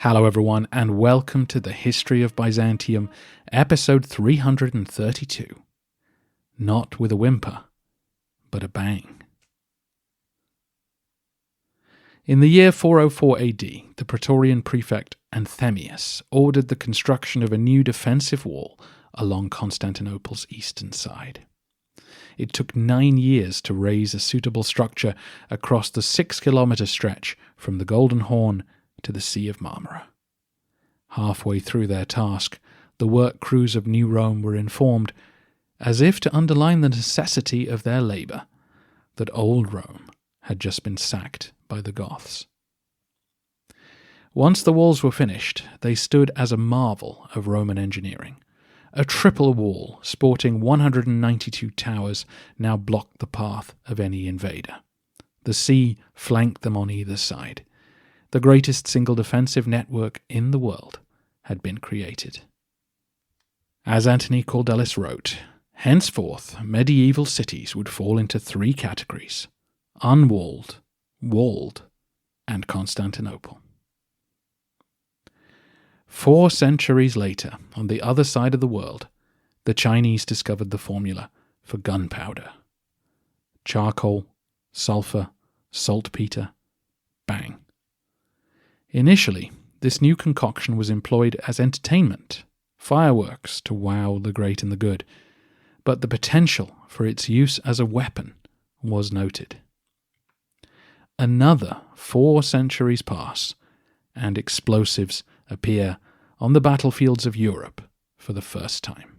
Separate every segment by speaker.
Speaker 1: Hello everyone, and welcome to the History of Byzantium, episode 332. Not with a whimper, but a bang. In the year 404 AD, the Praetorian prefect Anthemius ordered the construction of a new defensive wall along Constantinople's eastern side. It took 9 years to raise a suitable structure across the 6-kilometre stretch from the Golden Horn to the Sea of Marmara. Halfway through their task, the work crews of New Rome were informed, as if to underline the necessity of their labour, that Old Rome had just been sacked by the Goths. Once the walls were finished, they stood as a marvel of Roman engineering. A triple wall, sporting 192 towers, now blocked the path of any invader. The sea flanked them on either side. The greatest single defensive network in the world had been created. As Antony Cordelis wrote, henceforth medieval cities would fall into 3 categories: unwalled, walled, and Constantinople. 4 centuries later, on the other side of the world, the Chinese discovered the formula for gunpowder. Charcoal, sulfur, saltpeter, bang. Initially, this new concoction was employed as entertainment, fireworks to wow the great and the good, but the potential for its use as a weapon was noted. Another 4 centuries pass, and explosives appear on the battlefields of Europe for the first time.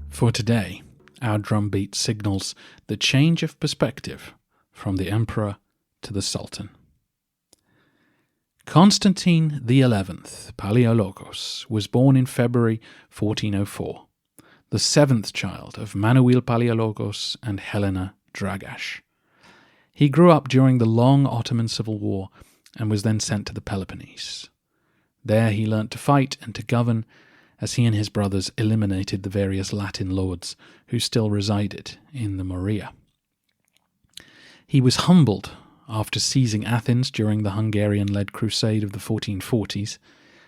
Speaker 1: For today, our drumbeat signals the change of perspective from the emperor to the sultan. Constantine XI, Palaiologos, was born in February 1404, the 7th child of Manuel Palaiologos and Helena Dragash. He grew up during the long Ottoman Civil War and was then sent to the Peloponnese. There he learnt to fight and to govern, as he and his brothers eliminated the various Latin lords who still resided in the Morea. He was humbled after seizing Athens during the Hungarian-led crusade of the 1440s.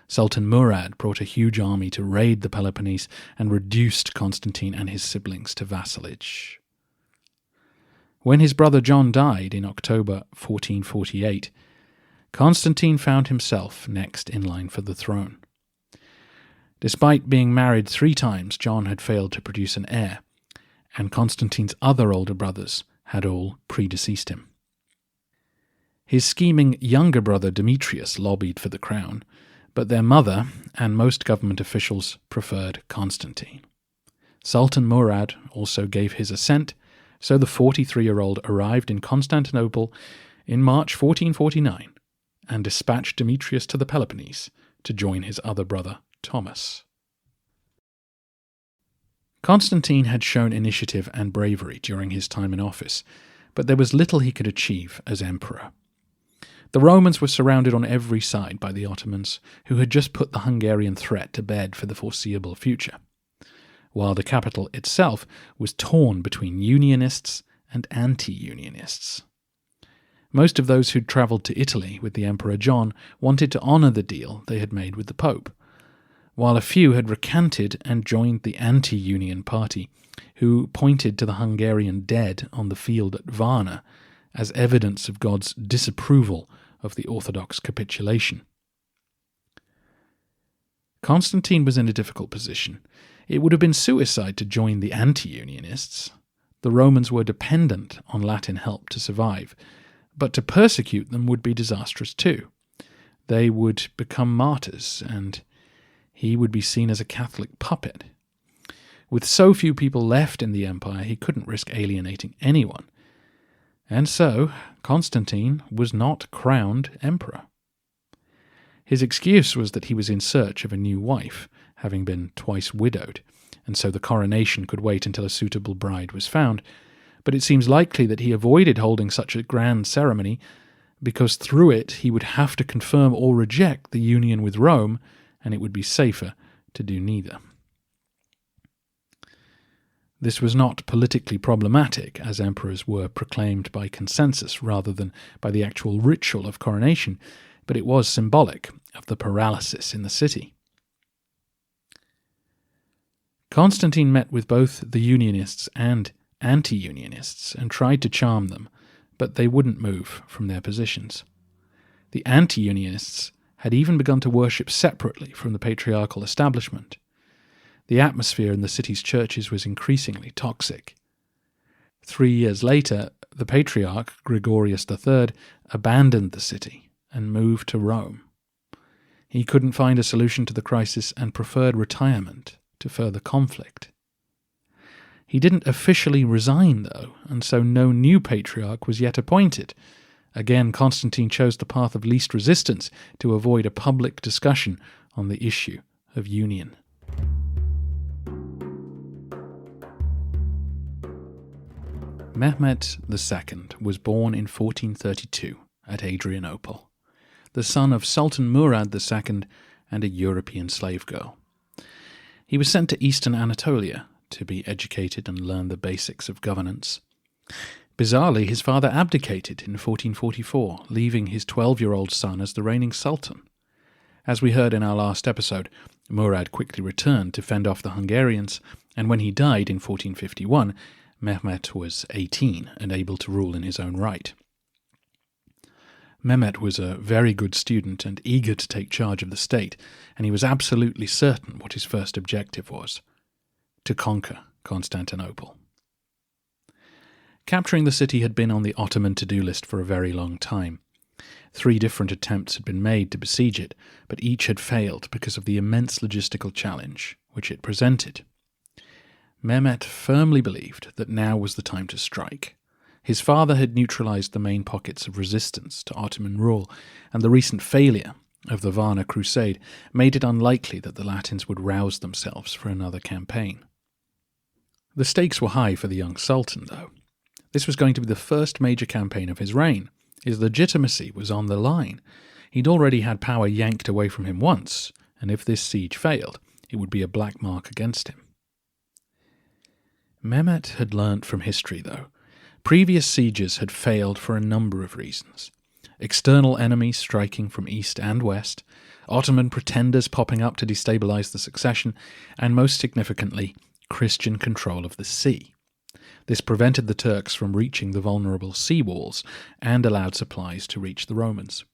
Speaker 1: Sultan Murad brought a huge army to raid the Peloponnese and reduced Constantine and his siblings to vassalage. When his brother John died in October 1448, Constantine found himself next in line for the throne. Despite being married 3 times, John had failed to produce an heir, and Constantine's other older brothers had all predeceased him. His scheming younger brother Demetrius lobbied for the crown, but their mother and most government officials preferred Constantine. Sultan Murad also gave his assent, so the 43-year-old arrived in Constantinople in March 1449 and dispatched Demetrius to the Peloponnese to join his other brother, Thomas. Constantine had shown initiative and bravery during his time in office, but there was little he could achieve as emperor. The Romans were surrounded on every side by the Ottomans, who had just put the Hungarian threat to bed for the foreseeable future, while the capital itself was torn between Unionists and anti-Unionists. Most of those who'd travelled to Italy with the Emperor John wanted to honour the deal they had made with the Pope, while a few had recanted and joined the anti-Union party, who pointed to the Hungarian dead on the field at Varna as evidence of God's disapproval of the Orthodox capitulation. Constantine was in a difficult position. It would have been suicide to join the anti-Unionists. The Romans were dependent on Latin help to survive, but to persecute them would be disastrous too. They would become martyrs, and he would be seen as a Catholic puppet. With so few people left in the empire, he couldn't risk alienating anyone. And so, Constantine was not crowned emperor. His excuse was that he was in search of a new wife, having been twice widowed, and so the coronation could wait until a suitable bride was found. But it seems likely that he avoided holding such a grand ceremony because through it he would have to confirm or reject the union with Rome, and it would be safer to do neither. This was not politically problematic, as emperors were proclaimed by consensus rather than by the actual ritual of coronation, but it was symbolic of the paralysis in the city. Constantine met with both the Unionists and anti-Unionists and tried to charm them, but they wouldn't move from their positions. The anti-Unionists had even begun to worship separately from the patriarchal establishment. The atmosphere in the city's churches was increasingly toxic. 3 years later, the Patriarch, Gregorius III, abandoned the city and moved to Rome. He couldn't find a solution to the crisis and preferred retirement to further conflict. He didn't officially resign, though, and so no new patriarch was yet appointed. Again, Constantine chose the path of least resistance to avoid a public discussion on the issue of union. Mehmet II was born in 1432 at Adrianople, the son of Sultan Murad II and a European slave girl. He was sent to eastern Anatolia to be educated and learn the basics of governance. Bizarrely, his father abdicated in 1444, leaving his 12-year-old son as the reigning sultan. As we heard in our last episode, Murad quickly returned to fend off the Hungarians, and when he died in 1451, Mehmet was 18 and able to rule in his own right. Mehmet was a very good student and eager to take charge of the state, and he was absolutely certain what his first objective was: to conquer Constantinople. Capturing the city had been on the Ottoman to-do list for a very long time. 3 different attempts had been made to besiege it, but each had failed because of the immense logistical challenge which it presented. Mehmet firmly believed that now was the time to strike. His father had neutralized the main pockets of resistance to Ottoman rule, and the recent failure of the Varna Crusade made it unlikely that the Latins would rouse themselves for another campaign. The stakes were high for the young Sultan, though. This was going to be the first major campaign of his reign. His legitimacy was on the line. He'd already had power yanked away from him once, and if this siege failed, it would be a black mark against him. Mehmet had learnt from history, though. Previous sieges had failed for a number of reasons. External enemies striking from east and west, Ottoman pretenders popping up to destabilize the succession, and most significantly, Christian control of the sea. This prevented the Turks from reaching the vulnerable sea walls and allowed supplies to reach the Romans.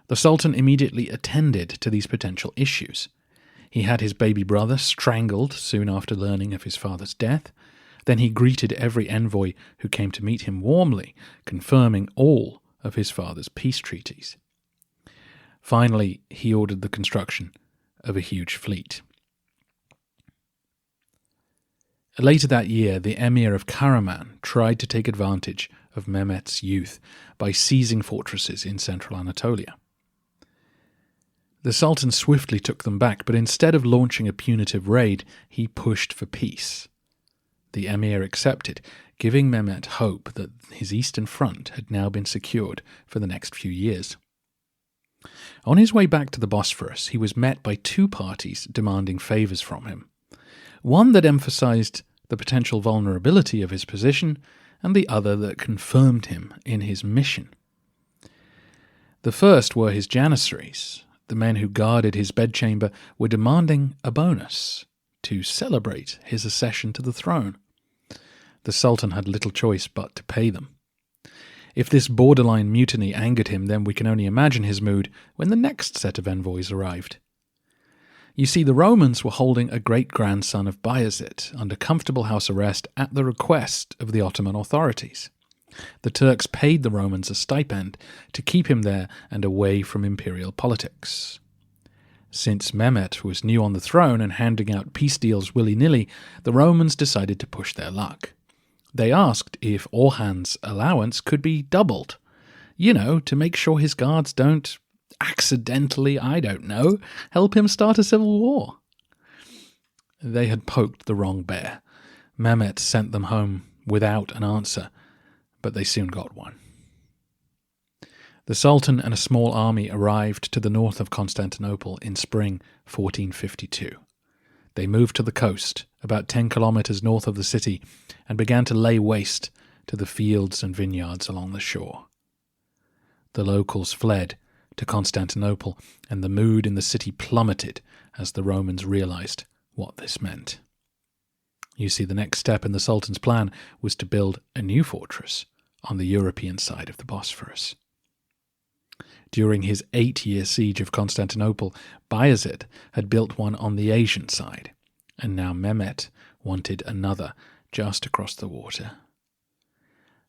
Speaker 1: The Sultan immediately attended to these potential issues. He had his baby brother strangled soon after learning of his father's death. Then he greeted every envoy who came to meet him warmly, confirming all of his father's peace treaties. Finally, he ordered the construction of a huge fleet. Later that year, the emir of Karaman tried to take advantage of Mehmet's youth by seizing fortresses in central Anatolia. The Sultan swiftly took them back, but instead of launching a punitive raid, he pushed for peace. The emir accepted, giving Mehmet hope that his eastern front had now been secured for the next few years. On his way back to the Bosphorus, he was met by 2 parties demanding favours from him. One that emphasized the potential vulnerability of his position, and the other that confirmed him in his mission. The first were his janissaries. The men who guarded his bedchamber were demanding a bonus to celebrate his accession to the throne. The Sultan had little choice but to pay them. If this borderline mutiny angered him, then we can only imagine his mood when the next set of envoys arrived. You see, the Romans were holding a great-grandson of Bayezid under comfortable house arrest at the request of the Ottoman authorities. The Turks paid the Romans a stipend to keep him there and away from imperial politics. Since Mehmet was new on the throne and handing out peace deals willy-nilly, the Romans decided to push their luck. They asked if Orhan's allowance could be doubled, to make sure his guards don't accidentally, help him start a civil war. They had poked the wrong bear. Mehmet sent them home without an answer, but they soon got one. The Sultan and a small army arrived to the north of Constantinople in spring 1452. They moved to the coast about 10 kilometers north of the city, and began to lay waste to the fields and vineyards along the shore. The locals fled to Constantinople, and the mood in the city plummeted as the Romans realized what this meant. You see, the next step in the Sultan's plan was to build a new fortress on the European side of the Bosphorus. During his 8-year siege of Constantinople, Bayezid had built one on the Asian side, and now Mehmet wanted another just across the water.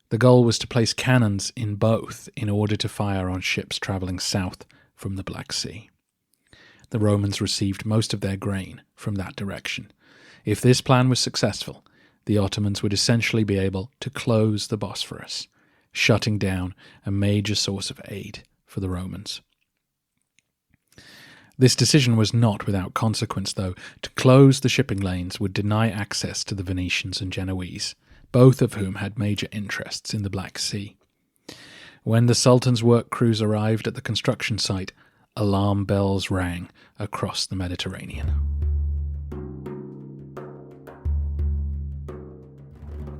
Speaker 1: The goal was to place cannons in both in order to fire on ships travelling south from the Black Sea. The Romans received most of their grain from that direction. If this plan was successful, the Ottomans would essentially be able to close the Bosphorus, shutting down a major source of aid for the Romans. This decision was not without consequence, though. To close the shipping lanes would deny access to the Venetians and Genoese, both of whom had major interests in the Black Sea. When the Sultan's work crews arrived at the construction site, alarm bells rang across the Mediterranean.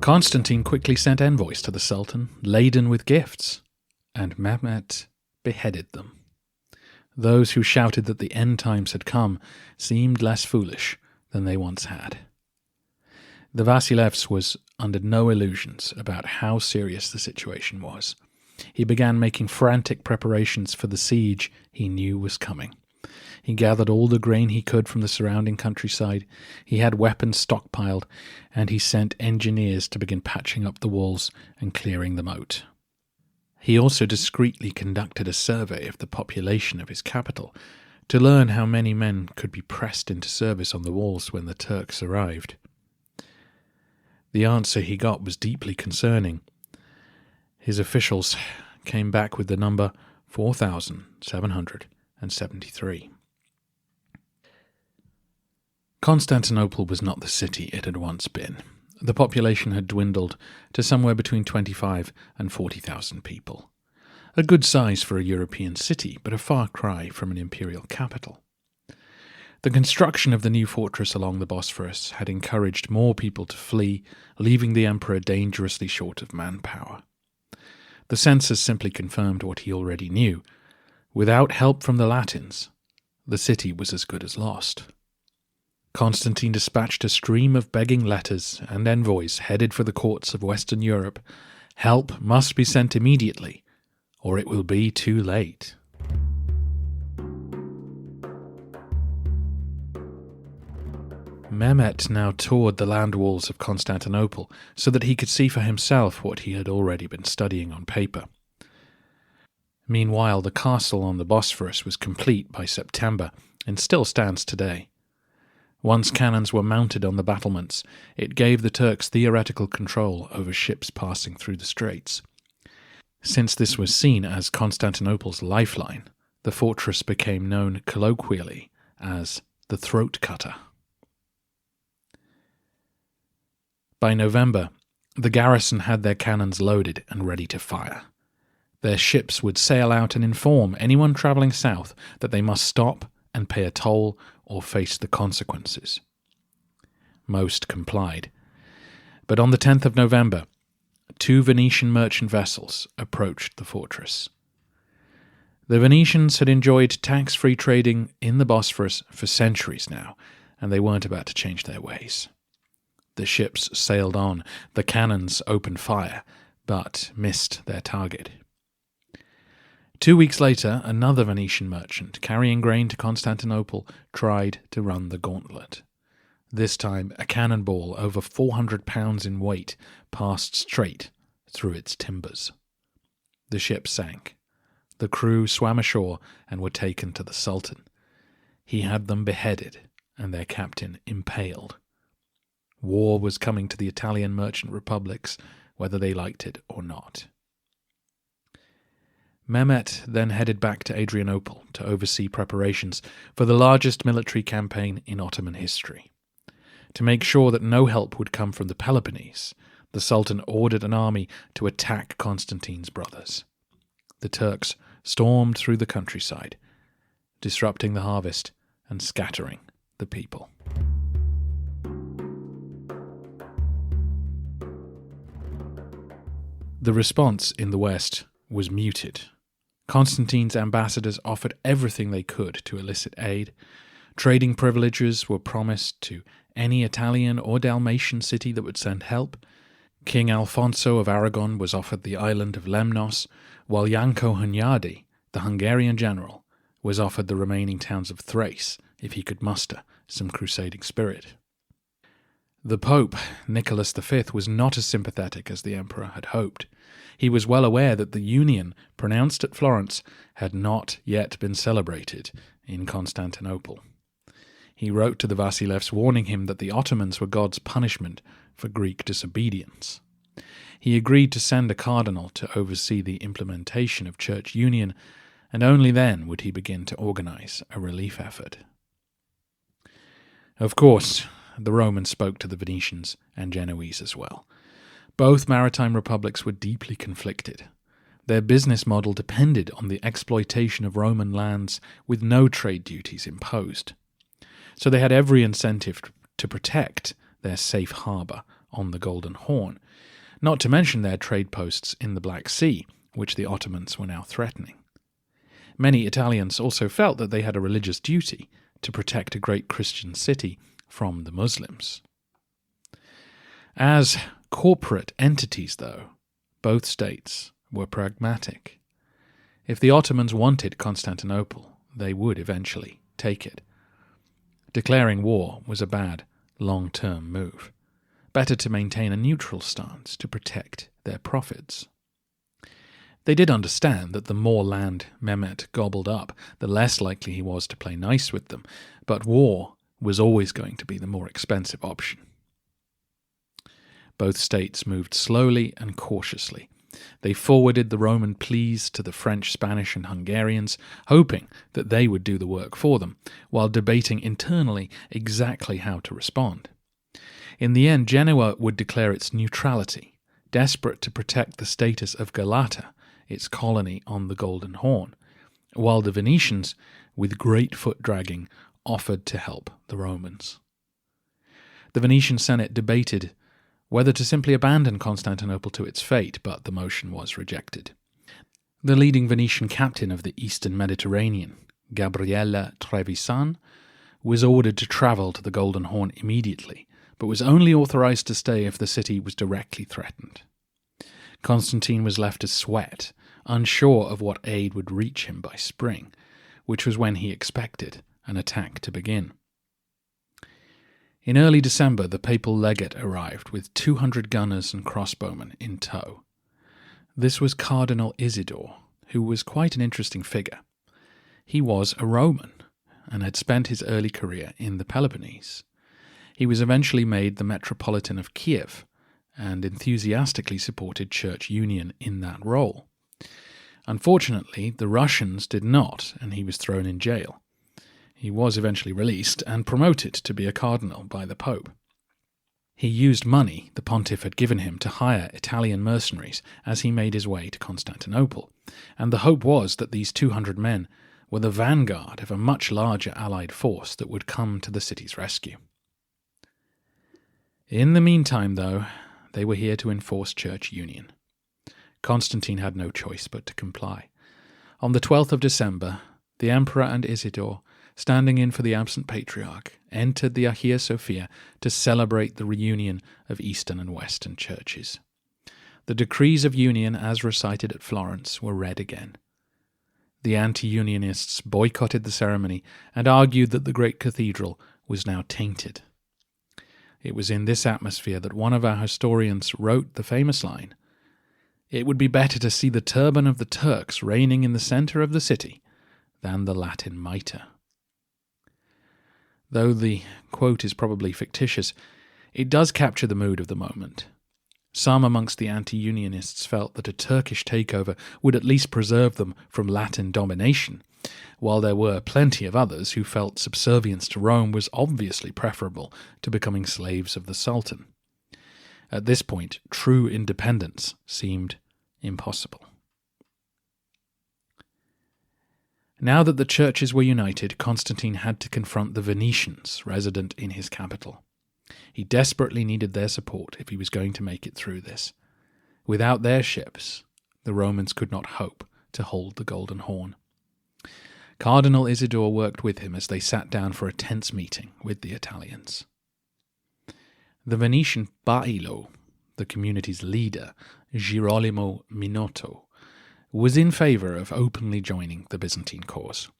Speaker 1: Constantine quickly sent envoys to the Sultan, laden with gifts, and Mehmet beheaded them. Those who shouted that the end times had come seemed less foolish than they once had. The Vasilevs was under no illusions about how serious the situation was. He began making frantic preparations for the siege he knew was coming. He gathered all the grain he could from the surrounding countryside, he had weapons stockpiled, and he sent engineers to begin patching up the walls and clearing the moat. He also discreetly conducted a survey of the population of his capital to learn how many men could be pressed into service on the walls when the Turks arrived. The answer he got was deeply concerning. His officials came back with the number 4,773. Constantinople was not the city it had once been. The population had dwindled to somewhere between 25 and 40,000 people. A good size for a European city, but a far cry from an imperial capital. The construction of the new fortress along the Bosphorus had encouraged more people to flee, leaving the emperor dangerously short of manpower. The census simply confirmed what he already knew. Without help from the Latins, the city was as good as lost. Constantine dispatched a stream of begging letters and envoys headed for the courts of Western Europe. Help must be sent immediately, or it will be too late. Mehmet now toured the land walls of Constantinople so that he could see for himself what he had already been studying on paper. Meanwhile, the castle on the Bosphorus was complete by September and still stands today. Once cannons were mounted on the battlements, it gave the Turks theoretical control over ships passing through the straits. Since this was seen as Constantinople's lifeline, the fortress became known colloquially as the Throat Cutter. By November, the garrison had their cannons loaded and ready to fire. Their ships would sail out and inform anyone travelling south that they must stop and pay a toll or face the consequences. Most complied. But on the 10th of November, 2 Venetian merchant vessels approached the fortress. The Venetians had enjoyed tax-free trading in the Bosphorus for centuries now, and they weren't about to change their ways. The ships sailed on, the cannons opened fire, but missed their target. 2 weeks later, another Venetian merchant, carrying grain to Constantinople, tried to run the gauntlet. This time, a cannonball over 400 pounds in weight passed straight through its timbers. The ship sank. The crew swam ashore and were taken to the Sultan. He had them beheaded and their captain impaled. War was coming to the Italian merchant republics, whether they liked it or not. Mehmet then headed back to Adrianople to oversee preparations for the largest military campaign in Ottoman history. To make sure that no help would come from the Peloponnese, the Sultan ordered an army to attack Constantine's brothers. The Turks stormed through the countryside, disrupting the harvest and scattering the people. The response in the West was muted. Constantine's ambassadors offered everything they could to elicit aid. Trading privileges were promised to any Italian or Dalmatian city that would send help. King Alfonso of Aragon was offered the island of Lemnos, while Janko Hunyadi, the Hungarian general, was offered the remaining towns of Thrace if he could muster some crusading spirit. The Pope, Nicholas V, was not as sympathetic as the emperor had hoped. He was well aware that the union pronounced at Florence had not yet been celebrated in Constantinople. He wrote to the Vasilevs warning him that the Ottomans were God's punishment for Greek disobedience. He agreed to send a cardinal to oversee the implementation of church union, and only then would he begin to organize a relief effort. Of course, the Romans spoke to the Venetians and Genoese as well. Both maritime republics were deeply conflicted. Their business model depended on the exploitation of Roman lands with no trade duties imposed. So they had every incentive to protect their safe harbour on the Golden Horn, not to mention their trade posts in the Black Sea, which the Ottomans were now threatening. Many Italians also felt that they had a religious duty to protect a great Christian city from the Muslims. As corporate entities, though, both states were pragmatic. If the Ottomans wanted Constantinople, they would eventually take it. Declaring war was a bad, long-term move. Better to maintain a neutral stance to protect their profits. They did understand that the more land Mehmet gobbled up, the less likely he was to play nice with them, but war was always going to be the more expensive option. Both states moved slowly and cautiously. They forwarded the Roman pleas to the French, Spanish, and Hungarians, hoping that they would do the work for them, while debating internally exactly how to respond. In the end, Genoa would declare its neutrality, desperate to protect the status of Galata, its colony on the Golden Horn, while the Venetians, with great foot-dragging, offered to help the Romans. The Venetian Senate debated whether to simply abandon Constantinople to its fate, but the motion was rejected. The leading Venetian captain of the Eastern Mediterranean, Gabriele Trevisan, was ordered to travel to the Golden Horn immediately, but was only authorized to stay if the city was directly threatened. Constantine was left to sweat, unsure of what aid would reach him by spring, which was when he expected an attack to begin. In early December, the papal legate arrived with 200 gunners and crossbowmen in tow. This was Cardinal Isidore, who was quite an interesting figure. He was a Roman and had spent his early career in the Peloponnese. He was eventually made the Metropolitan of Kiev and enthusiastically supported church union in that role. Unfortunately, the Russians did not, and he was thrown in jail. He was eventually released and promoted to be a cardinal by the Pope. He used money the pontiff had given him to hire Italian mercenaries as he made his way to Constantinople, and the hope was that these 200 men were the vanguard of a much larger allied force that would come to the city's rescue. In the meantime, though, they were here to enforce church union. Constantine had no choice but to comply. On the 12th of December, the emperor and Isidore, standing in for the absent patriarch, entered the Hagia Sophia to celebrate the reunion of Eastern and Western churches. The decrees of union, as recited at Florence, were read again. The anti-unionists boycotted the ceremony and argued that the great cathedral was now tainted. It was in this atmosphere that one of our historians wrote the famous line, "It would be better to see the turban of the Turks reigning in the centre of the city than the Latin mitre." Though the quote is probably fictitious, it does capture the mood of the moment. Some amongst the anti-unionists felt that a Turkish takeover would at least preserve them from Latin domination, while there were plenty of others who felt subservience to Rome was obviously preferable to becoming slaves of the Sultan. At this point, true independence seemed impossible. Now that the churches were united, Constantine had to confront the Venetians resident in his capital. He desperately needed their support if he was going to make it through this. Without their ships, the Romans could not hope to hold the Golden Horn. Cardinal Isidore worked with him as they sat down for a tense meeting with the Italians. The Venetian bailo, the community's leader, Girolamo Minotto, was in favour of openly joining the Byzantine cause.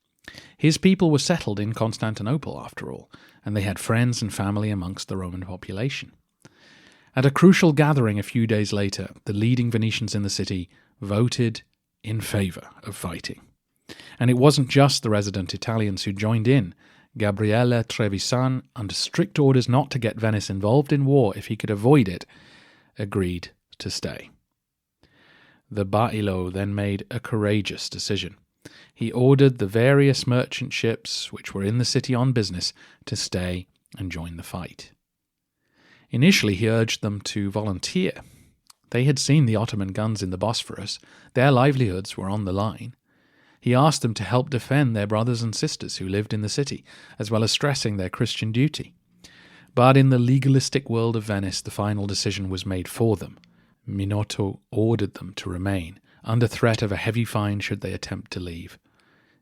Speaker 1: His people were settled in Constantinople, after all, and they had friends and family amongst the Roman population. At a crucial gathering a few days later, the leading Venetians in the city voted in favour of fighting. And it wasn't just the resident Italians who joined in. Gabriele Trevisan, under strict orders not to get Venice involved in war if he could avoid it, agreed to stay. The bailo then made a courageous decision. He ordered the various merchant ships which were in the city on business to stay and join the fight. Initially, he urged them to volunteer. They had seen the Ottoman guns in the Bosphorus. Their livelihoods were on the line. He asked them to help defend their brothers and sisters who lived in the city, as well as stressing their Christian duty. But in the legalistic world of Venice, the final decision was made for them. Minotto ordered them to remain, under threat of a heavy fine should they attempt to leave.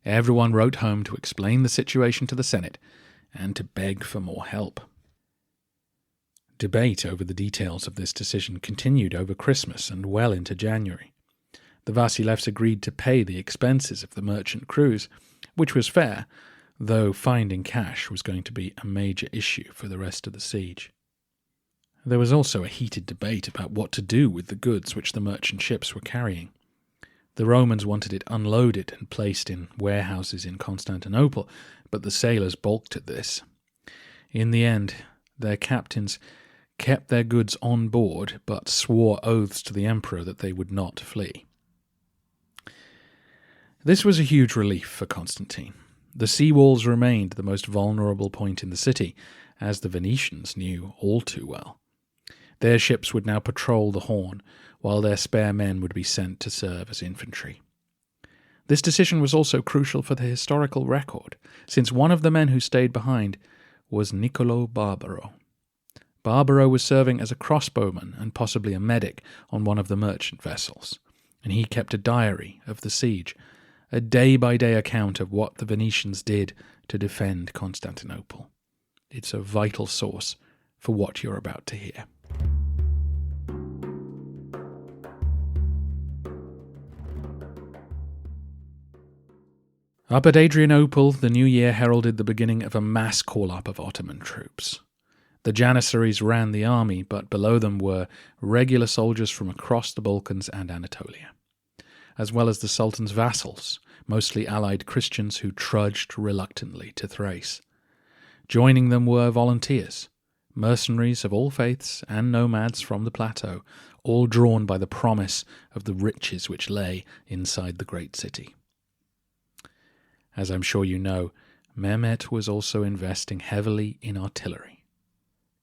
Speaker 1: Everyone wrote home to explain the situation to the Senate and to beg for more help. Debate over the details of this decision continued over Christmas and well into January. The Vasilevs agreed to pay the expenses of the merchant cruise, which was fair, though finding cash was going to be a major issue for the rest of the siege. There was also a heated debate about what to do with the goods which the merchant ships were carrying. The Romans wanted it unloaded and placed in warehouses in Constantinople, but the sailors balked at this. In the end, their captains kept their goods on board, but swore oaths to the emperor that they would not flee. This was a huge relief for Constantine. The sea walls remained the most vulnerable point in the city, as the Venetians knew all too well. Their ships would now patrol the Horn, while their spare men would be sent to serve as infantry. This decision was also crucial for the historical record, since one of the men who stayed behind was Niccolo Barbaro. Barbaro was serving as a crossbowman and possibly a medic on one of the merchant vessels, and he kept a diary of the siege, a day-by-day account of what the Venetians did to defend Constantinople. It's a vital source for what you're about to hear. Up at Adrianople, the new year heralded the beginning of a mass call-up of Ottoman troops. The Janissaries ran the army, but below them were regular soldiers from across the Balkans and Anatolia, as well as the Sultan's vassals, mostly allied Christians who trudged reluctantly to Thrace. Joining them were volunteers, mercenaries of all faiths and nomads from the plateau, all drawn by the promise of the riches which lay inside the great city. As I'm sure you know, Mehmet was also investing heavily in artillery.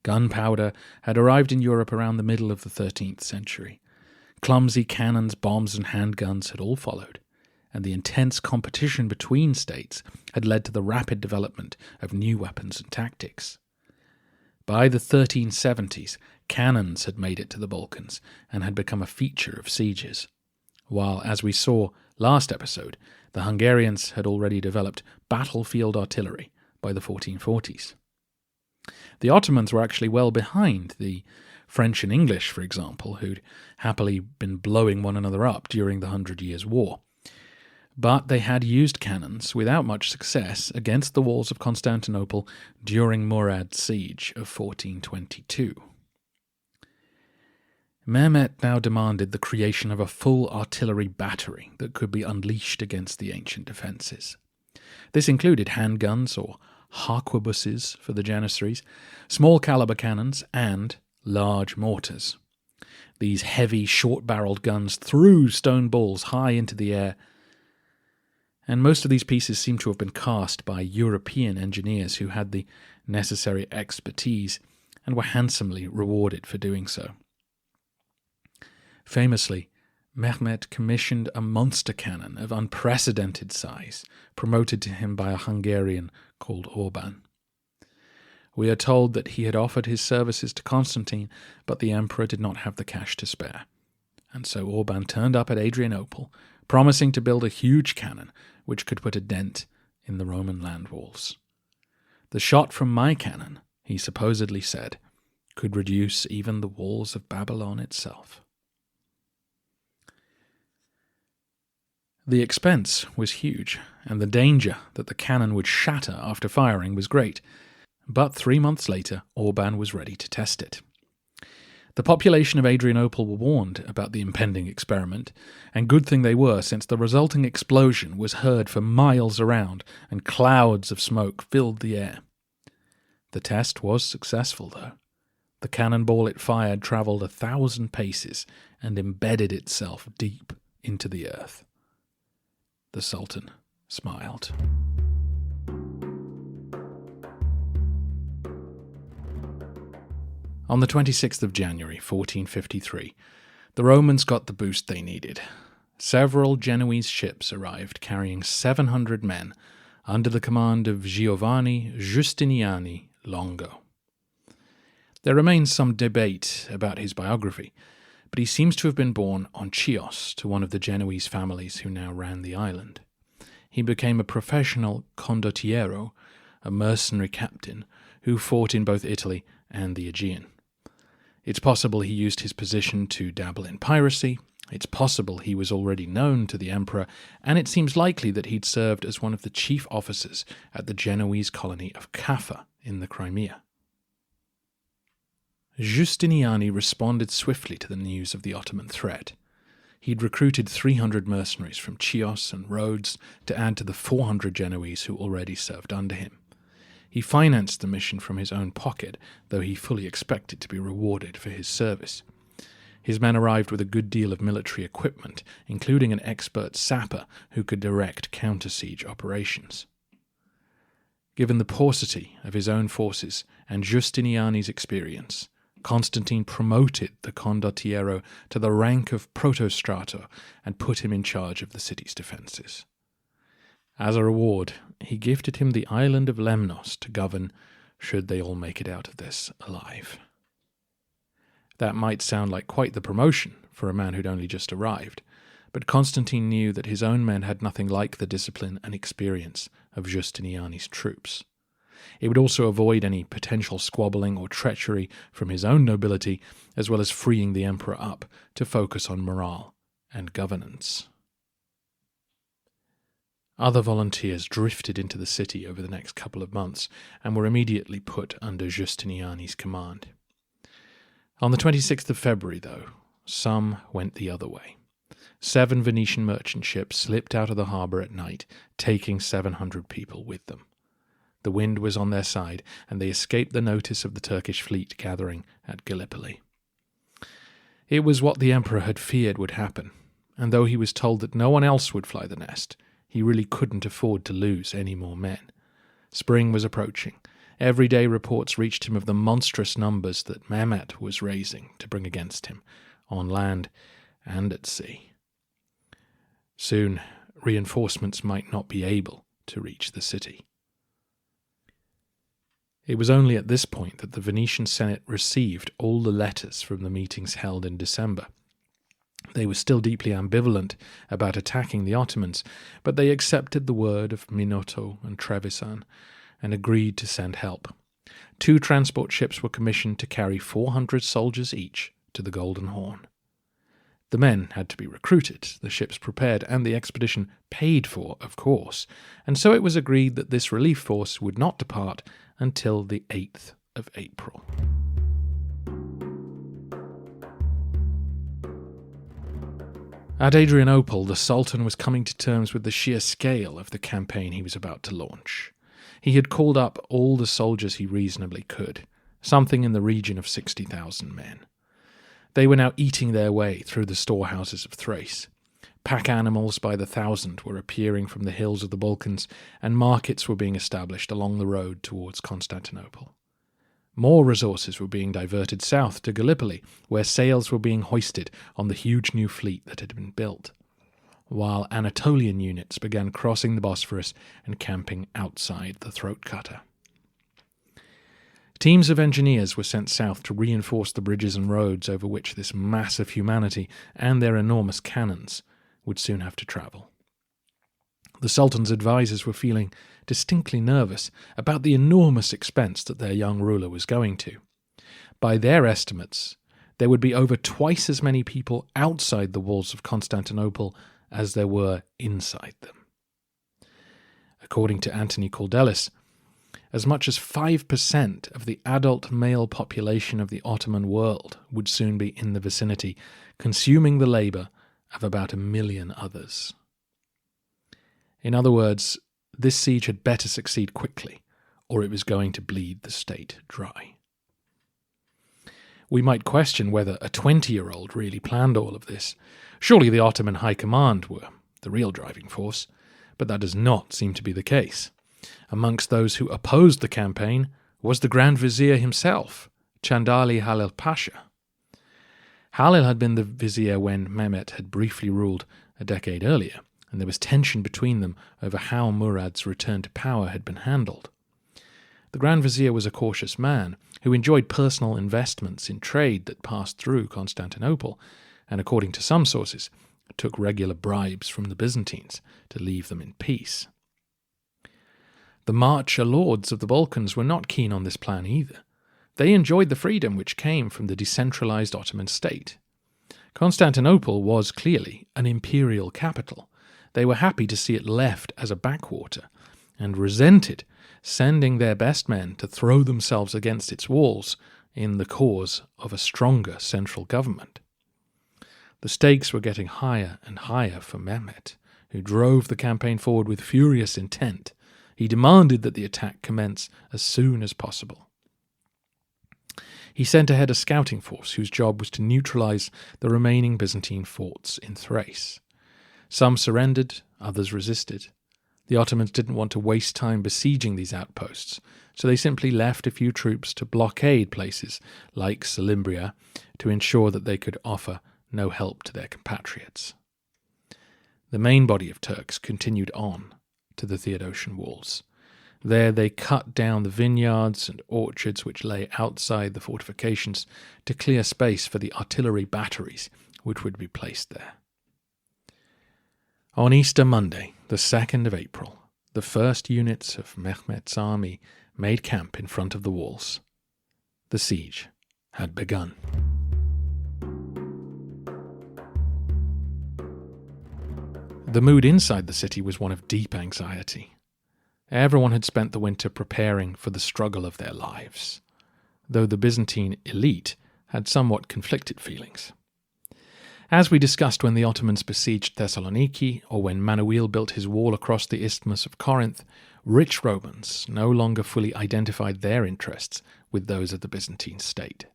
Speaker 1: Gunpowder had arrived in Europe around the middle of the 13th century. Clumsy cannons, bombs, and handguns had all followed, and the intense competition between states had led to the rapid development of new weapons and tactics. By the 1370s, cannons had made it to the Balkans and had become a feature of sieges, while, as we saw last episode, the Hungarians had already developed battlefield artillery by the 1440s. The Ottomans were actually well behind the French and English, for example, who'd happily been blowing one another up during the 100 Years' War. But they had used cannons without much success against the walls of Constantinople during Murad's siege of 1422. Mehmet now demanded the creation of a full artillery battery that could be unleashed against the ancient defences. This included handguns, or harquebuses for the Janissaries, small caliber cannons, and large mortars. These heavy, short-barreled guns threw stone balls high into the air, and most of these pieces seem to have been cast by European engineers who had the necessary expertise and were handsomely rewarded for doing so. Famously, Mehmet commissioned a monster cannon of unprecedented size, promoted to him by a Hungarian called Orban. We are told that he had offered his services to Constantine, but the emperor did not have the cash to spare. and so Orban turned up at Adrianople, promising to build a huge cannon which could put a dent in the Roman land walls. "The shot from my cannon," he supposedly said, "could reduce even the walls of Babylon itself." The expense was huge, and the danger that the cannon would shatter after firing was great. But 3 months later, Orban was ready to test it. The population of Adrianople were warned about the impending experiment, and good thing they were, since the resulting explosion was heard for miles around, and clouds of smoke filled the air. The test was successful, though. The cannonball it fired travelled 1,000 paces and embedded itself deep into the earth. The Sultan smiled. On the 26th of January, 1453, the Romans got the boost they needed. Several Genoese ships arrived carrying 700 men under the command of Giovanni Giustiniani Longo. There remains some debate about his biography, but he seems to have been born on Chios to one of the Genoese families who now ran the island. He became a professional condottiero, a mercenary captain, who fought in both Italy and the Aegean. It's possible he used his position to dabble in piracy, it's possible he was already known to the emperor, and it seems likely that he'd served as one of the chief officers at the Genoese colony of Caffa in the Crimea. Giustiniani responded swiftly to the news of the Ottoman threat. He'd recruited 300 mercenaries from Chios and Rhodes to add to the 400 Genoese who already served under him. He financed the mission from his own pocket, though he fully expected to be rewarded for his service. His men arrived with a good deal of military equipment, including an expert sapper who could direct counter-siege operations. Given the paucity of his own forces and Giustiniani's experience, Constantine promoted the condottiero to the rank of protostrator and put him in charge of the city's defences. As a reward, he gifted him the island of Lemnos to govern, should they all make it out of this alive. That might sound like quite the promotion for a man who'd only just arrived, but Constantine knew that his own men had nothing like the discipline and experience of Giustiniani's troops. It would also avoid any potential squabbling or treachery from his own nobility, as well as freeing the emperor up to focus on morale and governance. Other volunteers drifted into the city over the next couple of months and were immediately put under Giustiniani's command. On the 26th of February, though, some went the other way. 7 Venetian merchant ships slipped out of the harbour at night, taking 700 people with them. The wind was on their side, and they escaped the notice of the Turkish fleet gathering at Gallipoli. It was what the emperor had feared would happen, and though he was told that no one else would fly the nest, he really couldn't afford to lose any more men. Spring was approaching. Every day reports reached him of the monstrous numbers that Mehmet was raising to bring against him, on land and at sea. Soon, reinforcements might not be able to reach the city. It was only at this point that the Venetian Senate received all the letters from the meetings held in December. They were still deeply ambivalent about attacking the Ottomans, but they accepted the word of Minotto and Trevisan and agreed to send help. 2 transport ships were commissioned to carry 400 soldiers each to the Golden Horn. The men had to be recruited, the ships prepared, and the expedition paid for, of course, and so it was agreed that this relief force would not depart until the 8th of April. At Adrianople, the Sultan was coming to terms with the sheer scale of the campaign he was about to launch. He had called up all the soldiers he reasonably could, something in the region of 60,000 men. They were now eating their way through the storehouses of Thrace. Pack animals by the thousand were appearing from the hills of the Balkans, and markets were being established along the road towards Constantinople. More resources were being diverted south to Gallipoli, where sails were being hoisted on the huge new fleet that had been built, while Anatolian units began crossing the Bosphorus and camping outside the throat cutter. Teams of engineers were sent south to reinforce the bridges and roads over which this mass of humanity and their enormous cannons would soon have to travel. The Sultan's advisors were feeling distinctly nervous about the enormous expense that their young ruler was going to. By their estimates, there would be over twice as many people outside the walls of Constantinople as there were inside them. According to Anthony Caldelis, as much as 5% of the adult male population of the Ottoman world would soon be in the vicinity, consuming the labour of about 1 million others. In other words, this siege had better succeed quickly, or it was going to bleed the state dry. We might question whether a 20-year-old really planned all of this. Surely the Ottoman High Command were the real driving force, but that does not seem to be the case. Amongst those who opposed the campaign was the Grand Vizier himself, Chandali Halil Pasha. Halil had been the vizier when Mehmet had briefly ruled a decade earlier, and there was tension between them over how Murad's return to power had been handled. The Grand Vizier was a cautious man who enjoyed personal investments in trade that passed through Constantinople, and according to some sources, took regular bribes from the Byzantines to leave them in peace. The Marcher lords of the Balkans were not keen on this plan either. They enjoyed the freedom which came from the decentralized Ottoman state. Constantinople was clearly an imperial capital. They were happy to see it left as a backwater, and resented sending their best men to throw themselves against its walls in the cause of a stronger central government. The stakes were getting higher and higher for Mehmet, who drove the campaign forward with furious intent. He demanded that the attack commence as soon as possible. He sent ahead a scouting force whose job was to neutralize the remaining Byzantine forts in Thrace. Some surrendered, others resisted. The Ottomans didn't want to waste time besieging these outposts, so they simply left a few troops to blockade places like Salimbria to ensure that they could offer no help to their compatriots. The main body of Turks continued on to the Theodosian walls. There they cut down the vineyards and orchards which lay outside the fortifications to clear space for the artillery batteries which would be placed there. On Easter Monday, the 2nd of April, the first units of Mehmet's army made camp in front of the walls. The siege had begun. The mood inside the city was one of deep anxiety. Everyone had spent the winter preparing for the struggle of their lives, though the Byzantine elite had somewhat conflicted feelings. As we discussed when the Ottomans besieged Thessaloniki, or when Manuel built his wall across the Isthmus of Corinth, rich Romans no longer fully identified their interests with those of the Byzantine state.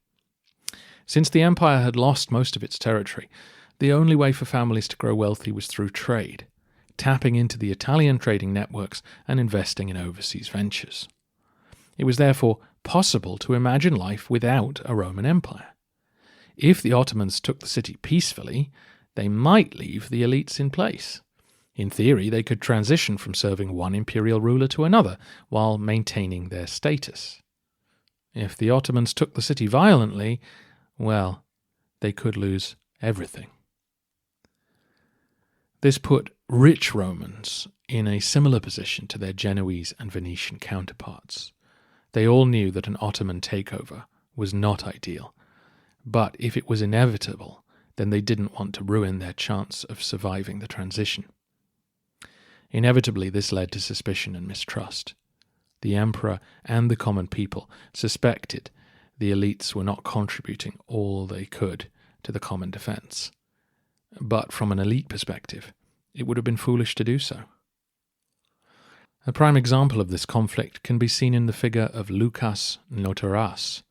Speaker 1: Since the empire had lost most of its territory, the only way for families to grow wealthy was through trade, tapping into the Italian trading networks and investing in overseas ventures. It was therefore possible to imagine life without a Roman Empire. If the Ottomans took the city peacefully, they might leave the elites in place. In theory, they could transition from serving one imperial ruler to another while maintaining their status. If the Ottomans took the city violently, well, they could lose everything. This put rich Romans in a similar position to their Genoese and Venetian counterparts. They all knew that an Ottoman takeover was not ideal, but if it was inevitable, then they didn't want to ruin their chance of surviving the transition. Inevitably, this led to suspicion and mistrust. The emperor and the common people suspected the elites were not contributing all they could to the common defense. But from an elite perspective, it would have been foolish to do so. A prime example of this conflict can be seen in the figure of Loukas Notaras.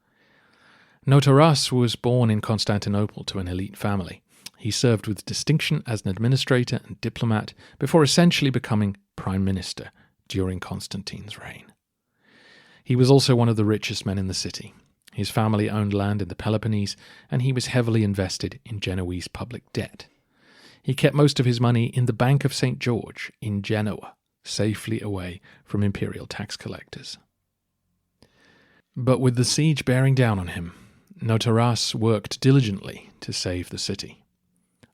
Speaker 1: Notaras was born in Constantinople to an elite family. He served with distinction as an administrator and diplomat before essentially becoming prime minister during Constantine's reign. He was also one of the richest men in the city. His family owned land in the Peloponnese, and he was heavily invested in Genoese public debt. He kept most of his money in the Bank of St. George in Genoa, safely away from imperial tax collectors. But with the siege bearing down on him, Notaras worked diligently to save the city,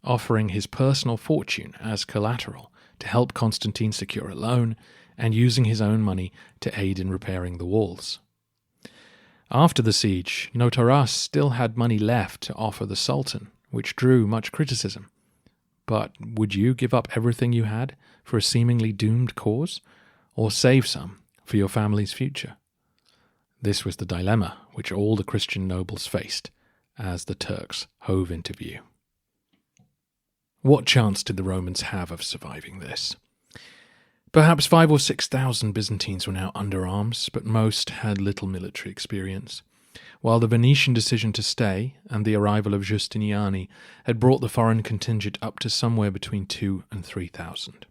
Speaker 1: offering his personal fortune as collateral to help Constantine secure a loan and using his own money to aid in repairing the walls. After the siege, Notaras still had money left to offer the Sultan, which drew much criticism. But would you give up everything you had for a seemingly doomed cause, or save some for your family's future? This was the dilemma which all the Christian nobles faced as the Turks hove into view. What chance did the Romans have of surviving this? Perhaps 5,000 or 6,000 Byzantines were now under arms, but most had little military experience, while the Venetian decision to stay and the arrival of Giustiniani had brought the foreign contingent up to somewhere between 2,000 and 3,000.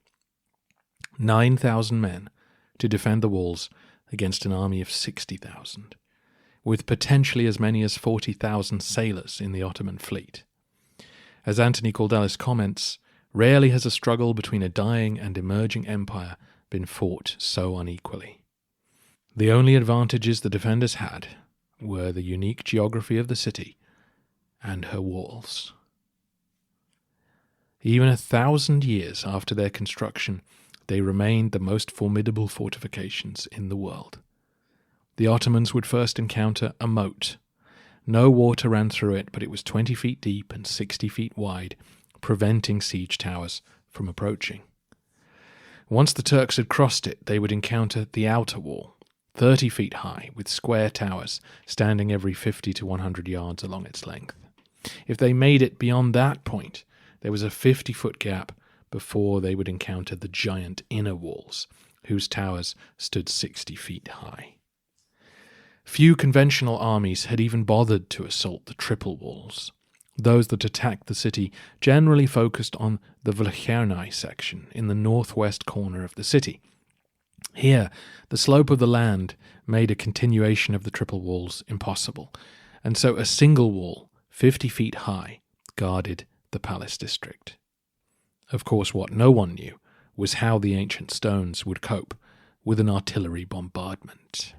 Speaker 1: 9,000 men to defend the walls against an army of 60,000, with potentially as many as 40,000 sailors in the Ottoman fleet. As Anthony Caldelis comments, rarely has a struggle between a dying and emerging empire been fought so unequally. The only advantages the defenders had were the unique geography of the city and her walls. Even 1,000 years after their construction, they remained the most formidable fortifications in the world. The Ottomans would first encounter a moat. No water ran through it, but it was 20 feet deep and 60 feet wide, preventing siege towers from approaching. Once the Turks had crossed it, they would encounter the outer wall, 30 feet high, with square towers standing every 50 to 100 yards along its length. If they made it beyond that point, there was a 50-foot gap before they would encounter the giant inner walls, whose towers stood 60 feet high. Few conventional armies had even bothered to assault the triple walls. Those that attacked the city generally focused on the Vlachernae section in the northwest corner of the city. Here, the slope of the land made a continuation of the triple walls impossible, and so a single wall, 50 feet high, guarded the palace district. Of course, what no one knew was how the ancient stones would cope with an artillery bombardment.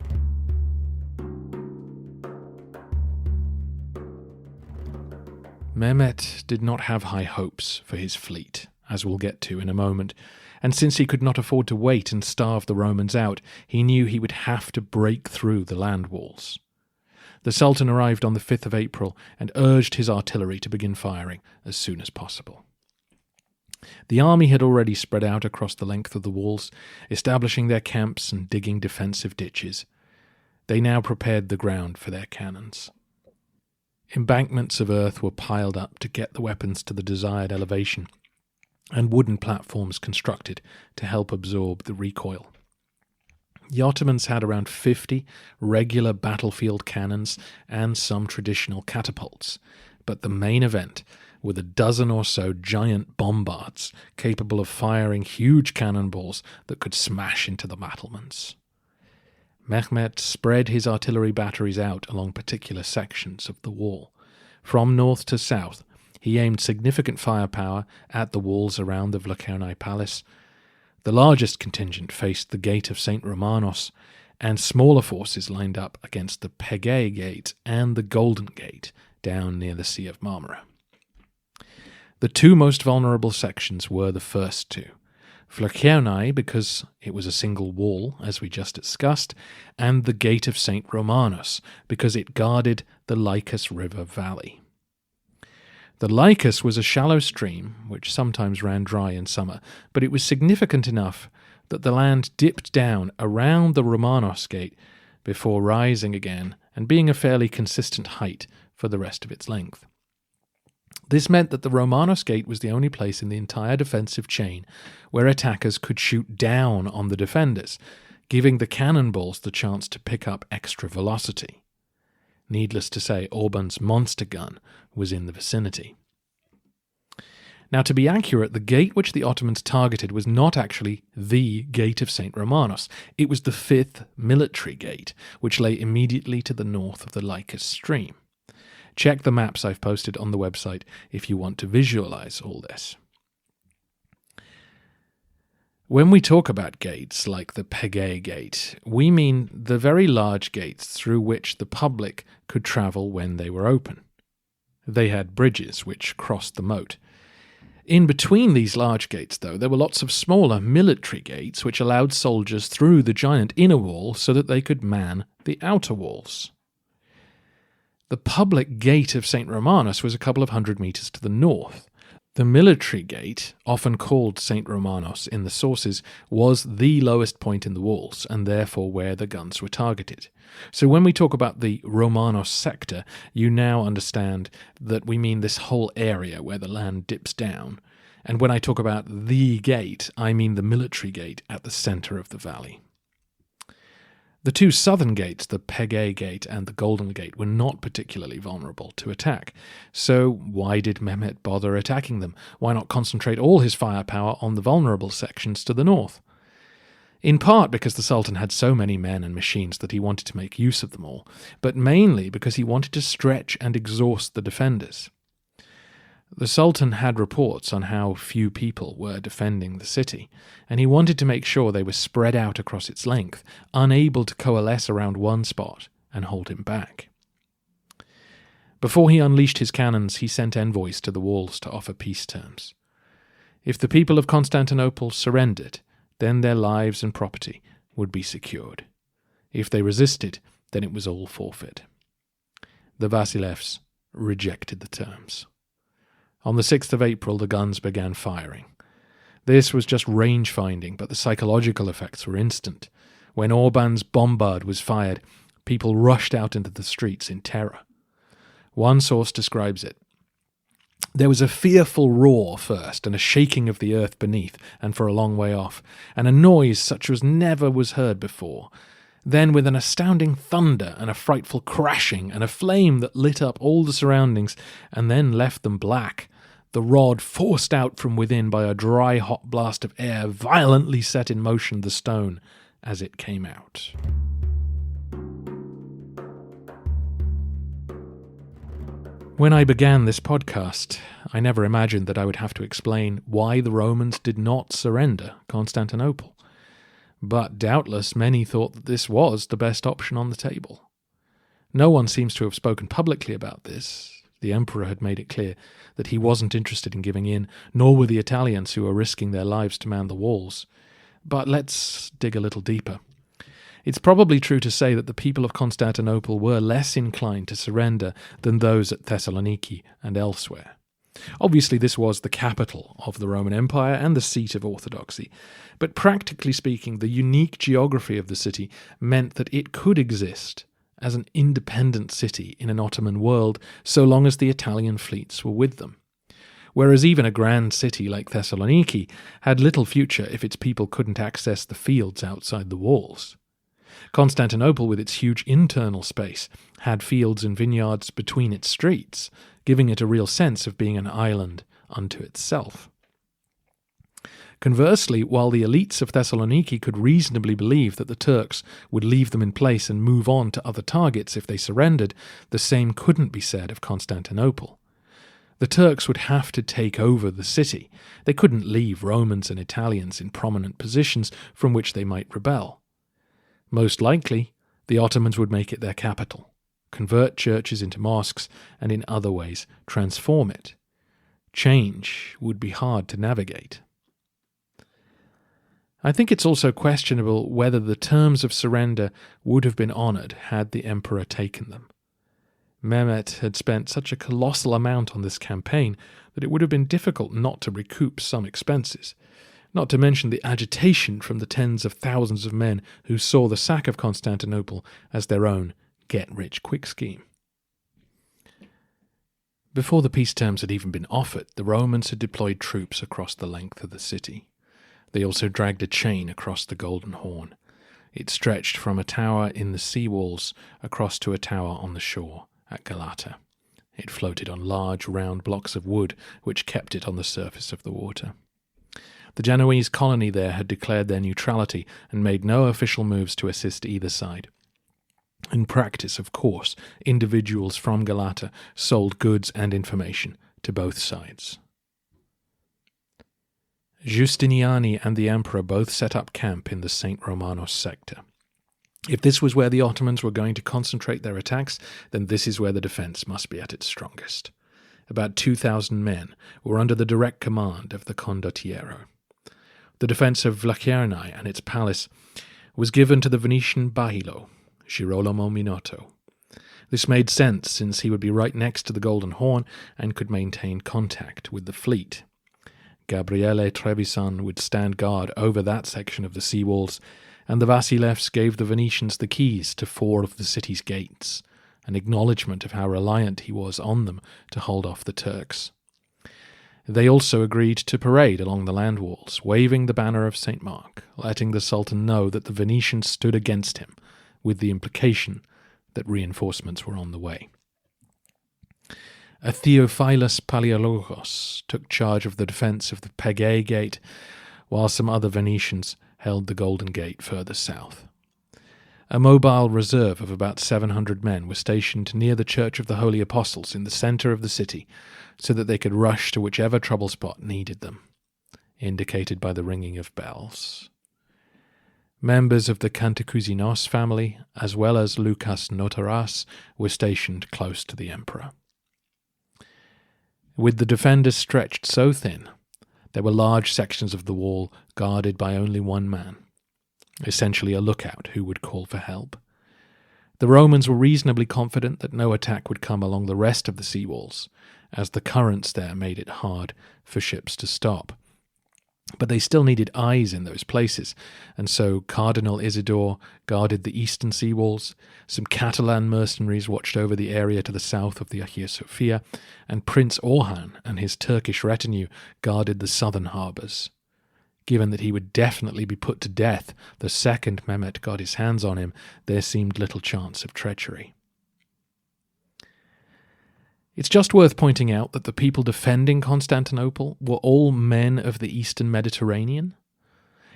Speaker 1: Mehmet did not have high hopes for his fleet, as we'll get to in a moment, and since he could not afford to wait and starve the Romans out, he knew he would have to break through the land walls. The Sultan arrived on the 5th of April and urged his artillery to begin firing as soon as possible. The army had already spread out across the length of the walls, establishing their camps and digging defensive ditches. They now prepared the ground for their cannons. Embankments of earth were piled up to get the weapons to the desired elevation, and wooden platforms constructed to help absorb the recoil. The Ottomans had around 50 regular battlefield cannons and some traditional catapults, but the main event were the dozen or so giant bombards capable of firing huge cannonballs that could smash into the battlements. Mehmet spread his artillery batteries out along particular sections of the wall. From north to south, he aimed significant firepower at the walls around the Vlachernae Palace. The largest contingent faced the Gate of St. Romanos, and smaller forces lined up against the Pegay Gate and the Golden Gate down near the Sea of Marmara. The two most vulnerable sections were the first two. Vlachernae, because it was a single wall, as we just discussed, and the Gate of St. Romanos, because it guarded the Lycus River valley. The Lycus was a shallow stream, which sometimes ran dry in summer, but it was significant enough that the land dipped down around the Romanos Gate before rising again and being a fairly consistent height for the rest of its length. This meant that the Romanos Gate was the only place in the entire defensive chain where attackers could shoot down on the defenders, giving the cannonballs the chance to pick up extra velocity. Needless to say, Orban's monster gun was in the vicinity. Now, to be accurate, the gate which the Ottomans targeted was not actually the Gate of St. Romanos. It was the 5th military gate, which lay immediately to the north of the Lycus stream. Check the maps I've posted on the website if you want to visualize all this. When we talk about gates like the Pegay Gate, we mean the very large gates through which the public could travel when they were open. They had bridges which crossed the moat. In between these large gates, though, there were lots of smaller military gates which allowed soldiers through the giant inner wall so that they could man the outer walls. The public gate of St. Romanus was a couple of 100 meters to the north. The military gate, often called St. Romanos in the sources, was the lowest point in the walls, and therefore where the guns were targeted. So when we talk about the Romanos sector, you now understand that we mean this whole area where the land dips down. And when I talk about the gate, I mean the military gate at the center of the valley. The two southern gates, the Pegay Gate and the Golden Gate, were not particularly vulnerable to attack. So why did Mehmet bother attacking them? Why not concentrate all his firepower on the vulnerable sections to the north? In part because the Sultan had so many men and machines that he wanted to make use of them all, but mainly because he wanted to stretch and exhaust the defenders. The Sultan had reports on how few people were defending the city, and he wanted to make sure they were spread out across its length, unable to coalesce around one spot and hold him back. Before he unleashed his cannons, he sent envoys to the walls to offer peace terms. If the people of Constantinople surrendered, then their lives and property would be secured. If they resisted, then it was all forfeit. The Vasilevs rejected the terms. On the 6th of April, the guns began firing. This was just range finding, but the psychological effects were instant. When Orban's bombard was fired, people rushed out into the streets in terror. One source describes it. There was a fearful roar first, and a shaking of the earth beneath and for a long way off, and a noise such as never was heard before. Then, with an astounding thunder and a frightful crashing and a flame that lit up all the surroundings and then left them black, the rod, forced out from within by a dry, hot blast of air, violently set in motion the stone as it came out. When I began this podcast, I never imagined that I would have to explain why the Romans did not surrender Constantinople. But doubtless many thought that this was the best option on the table. No one seems to have spoken publicly about this. The emperor had made it clear that he wasn't interested in giving in, nor were the Italians who were risking their lives to man the walls. But let's dig a little deeper. It's probably true to say that the people of Constantinople were less inclined to surrender than those at Thessaloniki and elsewhere. Obviously, this was the capital of the Roman Empire and the seat of orthodoxy, but practically speaking, the unique geography of the city meant that it could exist as an independent city in an Ottoman world so long as the Italian fleets were with them. Whereas even a grand city like Thessaloniki had little future if its people couldn't access the fields outside the walls. Constantinople, with its huge internal space, had fields and vineyards between its streets, giving it a real sense of being an island unto itself. Conversely, while the elites of Thessaloniki could reasonably believe that the Turks would leave them in place and move on to other targets if they surrendered, the same couldn't be said of Constantinople. The Turks would have to take over the city. They couldn't leave Romans and Italians in prominent positions from which they might rebel. Most likely, the Ottomans would make it their capital, convert churches into mosques, and in other ways transform it. Change would be hard to navigate. I think it's also questionable whether the terms of surrender would have been honoured had the emperor taken them. Mehmet had spent such a colossal amount on this campaign that it would have been difficult not to recoup some expenses, not to mention the agitation from the tens of thousands of men who saw the sack of Constantinople as their own get-rich-quick scheme. Before the peace terms had even been offered, the Romans had deployed troops across the length of the city. They also dragged a chain across the Golden Horn. It stretched from a tower in the sea walls across to a tower on the shore at Galata. It floated on large round blocks of wood which kept it on the surface of the water. The Genoese colony there had declared their neutrality and made no official moves to assist either side. In practice, of course, individuals from Galata sold goods and information to both sides. Giustiniani and the emperor both set up camp in the St. Romanos sector. If this was where the Ottomans were going to concentrate their attacks, then this is where the defence must be at its strongest. About 2,000 men were under the direct command of the condottiero. The defence of Vlachernae and its palace was given to the Venetian Bahilo, Girolamo Minotto. This made sense, since he would be right next to the Golden Horn and could maintain contact with the fleet. Gabriele Trevisan would stand guard over that section of the seawalls, and the Vasilevs gave the Venetians the keys to 4 of the city's gates, an acknowledgement of how reliant he was on them to hold off the Turks. They also agreed to parade along the land walls, waving the banner of St. Mark, letting the Sultan know that the Venetians stood against him, with the implication that reinforcements were on the way. A Theophilus Palaiologos took charge of the defence of the Pegay Gate, while some other Venetians held the Golden Gate further south. A mobile reserve of about 700 men was stationed near the Church of the Holy Apostles in the centre of the city, so that they could rush to whichever trouble spot needed them, indicated by the ringing of bells. Members of the Cantacuzínos family, as well as Lucas Notaras, were stationed close to the emperor. With the defenders stretched so thin, there were large sections of the wall guarded by only one man, essentially a lookout who would call for help. The Romans were reasonably confident that no attack would come along the rest of the seawalls, as the currents there made it hard for ships to stop. But they still needed eyes in those places, and so Cardinal Isidore guarded the eastern seawalls, some Catalan mercenaries watched over the area to the south of the Hagia Sophia, and Prince Orhan and his Turkish retinue guarded the southern harbours. Given that he would definitely be put to death the second Mehmet got his hands on him, there seemed little chance of treachery. It's just worth pointing out that the people defending Constantinople were all men of the eastern Mediterranean.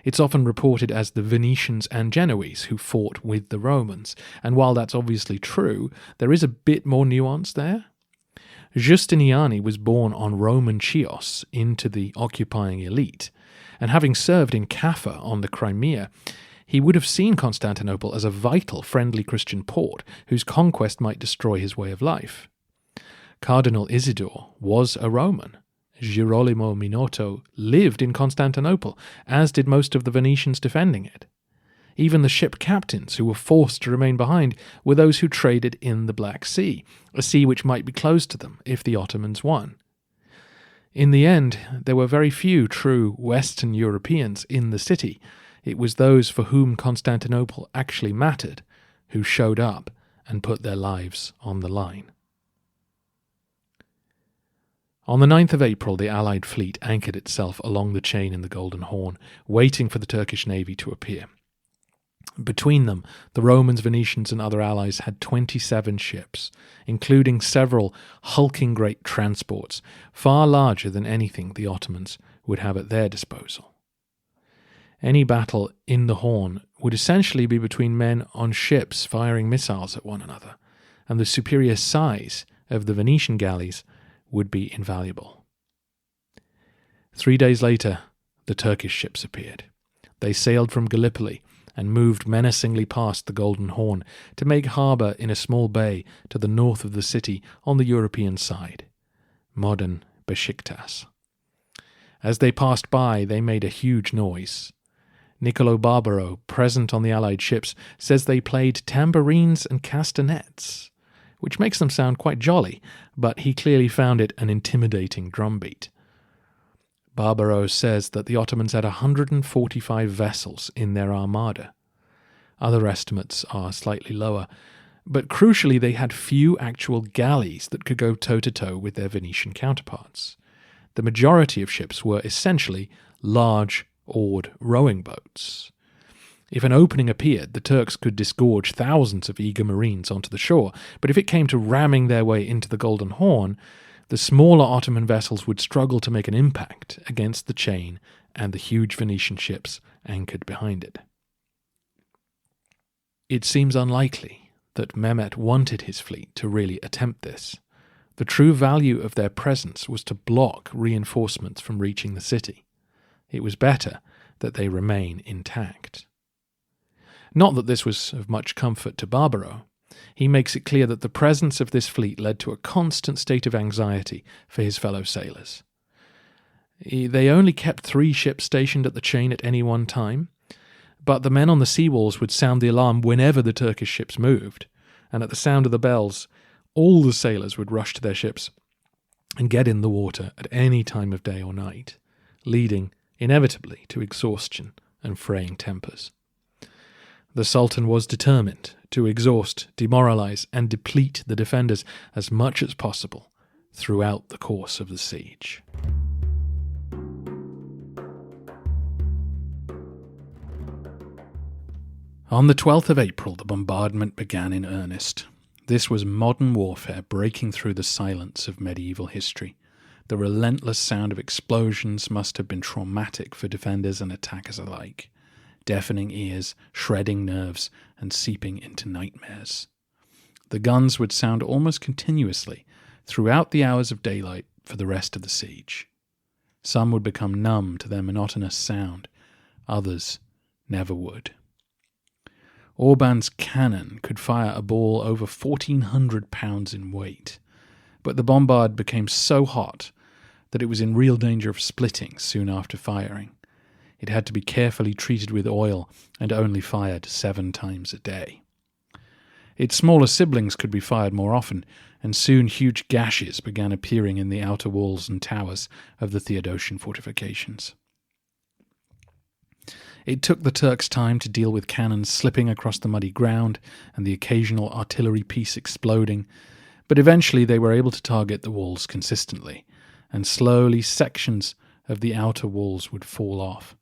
Speaker 1: It's often reported as the Venetians and Genoese who fought with the Romans, and while that's obviously true, there is a bit more nuance there. Giustiniani was born on Roman Chios into the occupying elite, and having served in Kaffa on the Crimea, he would have seen Constantinople as a vital, friendly Christian port whose conquest might destroy his way of life. Cardinal Isidore was a Roman. Girolamo Minotto lived in Constantinople, as did most of the Venetians defending it. Even the ship captains who were forced to remain behind were those who traded in the Black Sea, a sea which might be closed to them if the Ottomans won. In the end, there were very few true Western Europeans in the city. It was those for whom Constantinople actually mattered, who showed up and put their lives on the line. On the 9th of April, the Allied fleet anchored itself along the chain in the Golden Horn, waiting for the Turkish navy to appear. Between them, the Romans, Venetians, and other allies had 27 ships, including several hulking great transports, far larger than anything the Ottomans would have at their disposal. Any battle in the Horn would essentially be between men on ships firing missiles at one another, and the superior size of the Venetian galleys would be invaluable. 3 days later, the Turkish ships appeared. They sailed from Gallipoli and moved menacingly past the Golden Horn to make harbour in a small bay to the north of the city on the European side, modern Besiktas. As they passed by, they made a huge noise. Niccolo Barbaro, present on the Allied ships, says they played tambourines and castanets, which makes them sound quite jolly, but he clearly found it an intimidating drumbeat. Barbaro says that the Ottomans had 145 vessels in their armada. Other estimates are slightly lower, but crucially they had few actual galleys that could go toe-to-toe with their Venetian counterparts. The majority of ships were essentially large, oared rowing boats. If an opening appeared, the Turks could disgorge thousands of eager marines onto the shore, but if it came to ramming their way into the Golden Horn, the smaller Ottoman vessels would struggle to make an impact against the chain and the huge Venetian ships anchored behind it. It seems unlikely that Mehmet wanted his fleet to really attempt this. The true value of their presence was to block reinforcements from reaching the city. it was better that they remain intact. Not that this was of much comfort to Barbaro. He makes it clear that the presence of this fleet led to a constant state of anxiety for his fellow sailors. They only kept 3 ships stationed at the chain at any one time, but the men on the sea walls would sound the alarm whenever the Turkish ships moved, and at the sound of the bells, all the sailors would rush to their ships and get in the water at any time of day or night, leading inevitably to exhaustion and fraying tempers. The Sultan was determined to exhaust, demoralize, and deplete the defenders as much as possible throughout the course of the siege. On the 12th of April, the bombardment began in earnest. This was modern warfare breaking through the silence of medieval history. The relentless sound of explosions must have been traumatic for defenders and attackers alike, deafening ears, shredding nerves, and seeping into nightmares. The guns would sound almost continuously throughout the hours of daylight for the rest of the siege. Some would become numb to their monotonous sound, others never would. Orban's cannon could fire a ball over 1,400 pounds in weight, but the bombard became so hot that it was in real danger of splitting soon after firing. It had to be carefully treated with oil and only fired 7 times a day. Its smaller siblings could be fired more often, and soon huge gashes began appearing in the outer walls and towers of the Theodosian fortifications. It took the Turks time to deal with cannons slipping across the muddy ground and the occasional artillery piece exploding, but eventually they were able to target the walls consistently, and slowly sections of the outer walls would fall off.